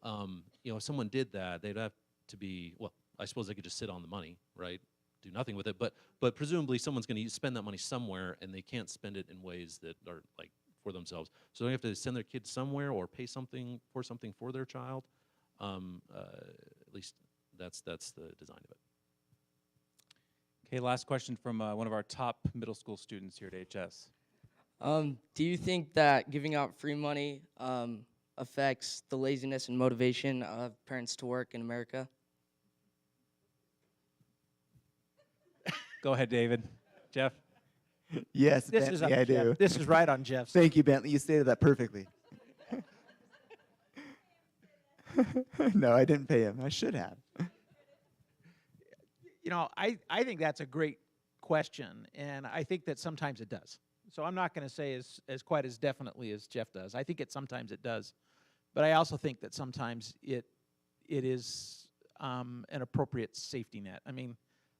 Speaker 4: if someone did that, they'd have to be, well, I suppose they could just sit on the money, right? Do nothing with it, but presumably someone's going to spend that money somewhere, and they can't spend it in ways that are like for themselves. So they have to send their kids somewhere or pay something for their child. At least that's the design of it.
Speaker 1: Okay, last question from one of our top middle school students here at AHS.
Speaker 10: Do you think that giving out free money affects the laziness and motivation of parents to work in America?
Speaker 1: Go ahead, David. Jeff?
Speaker 3: Yes,
Speaker 5: This is
Speaker 3: Bentley, I do.
Speaker 5: Jeff. This is right on Jeff's.
Speaker 3: Thank you, Bentley. You stated that perfectly. No, I didn't pay him. I should have.
Speaker 5: I think that's a great question, and I think that sometimes it does. So I'm not going to say as quite as definitely as Jeff does. I think sometimes it does, but I also think that sometimes it is an appropriate safety net. I mean,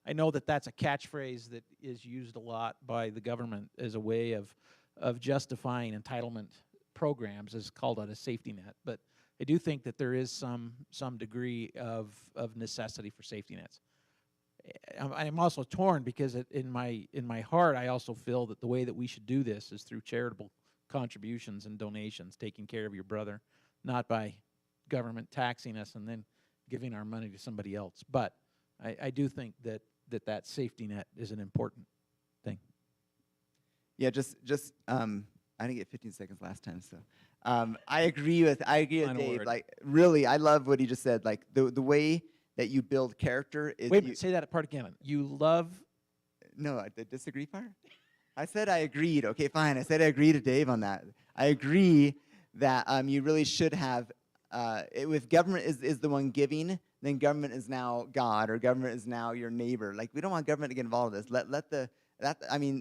Speaker 5: I know that that's a catchphrase that is used a lot by the government as a way of justifying entitlement programs, is called out a safety net. But I do think that there is some degree of necessity for safety nets. I'm also torn because in my heart, I also feel that the way that we should do this is through charitable contributions and donations, taking care of your brother, not by government taxing us and then giving our money to somebody else. But I do think that safety net is an important thing.
Speaker 3: Yeah, I didn't get 15 seconds last time, so I agree with
Speaker 1: Final
Speaker 3: Dave.
Speaker 1: word.
Speaker 3: Like, really, I love what he just said. Like the way that you build character is.
Speaker 5: Wait a minute, say that part again. You love.
Speaker 3: No, the disagree part. I said I agreed. Okay, fine. I said I agree to Dave on that. I agree that you really should have. If government is the one giving, then government is now God, or government is now your neighbor. Like, we don't want government to get involved in this.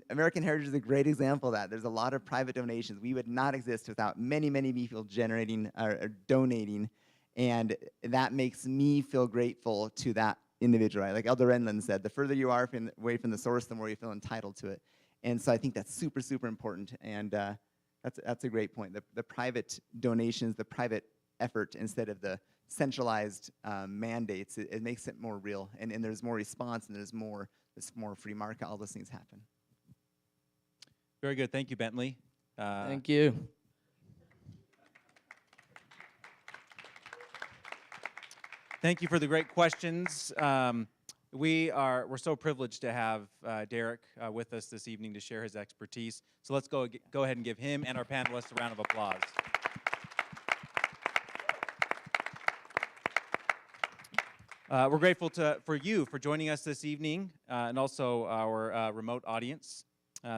Speaker 3: American Heritage is a great example of that. There's a lot of private donations. We would not exist without many, many people generating or donating, and that makes me feel grateful to that individual. Right? Like Elder Renlund said, the further you are away from the source, the more you feel entitled to it. And so I think that's super, super important, and that's a great point. The private donations, the private effort instead of the centralized mandates, it makes it more real, and there's more response, and there's more free market. All those things happen.
Speaker 1: Very good. Thank you, Bentley.
Speaker 10: Thank you.
Speaker 1: Thank you for the great questions. We're so privileged to have Derek with us this evening to share his expertise. So let's go ahead and give him and our panelists a round of applause. We're grateful for you for joining us this evening, and also our remote audience.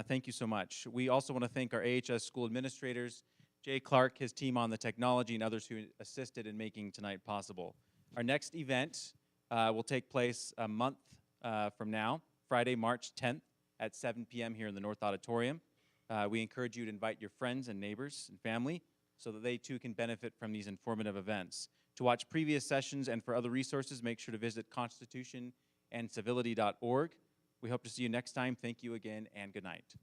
Speaker 1: Thank you so much. We also want to thank our AHS school administrators, Jay Clark, his team on the technology, and others who assisted in making tonight possible. Our next event will take place a month from now, Friday, March 10th at 7 p.m. here in the North Auditorium. We encourage you to invite your friends and neighbors and family so that they too can benefit from these informative events. To watch previous sessions and for other resources, make sure to visit constitutionandcivility.org. We hope to see you next time. Thank you again, and good night.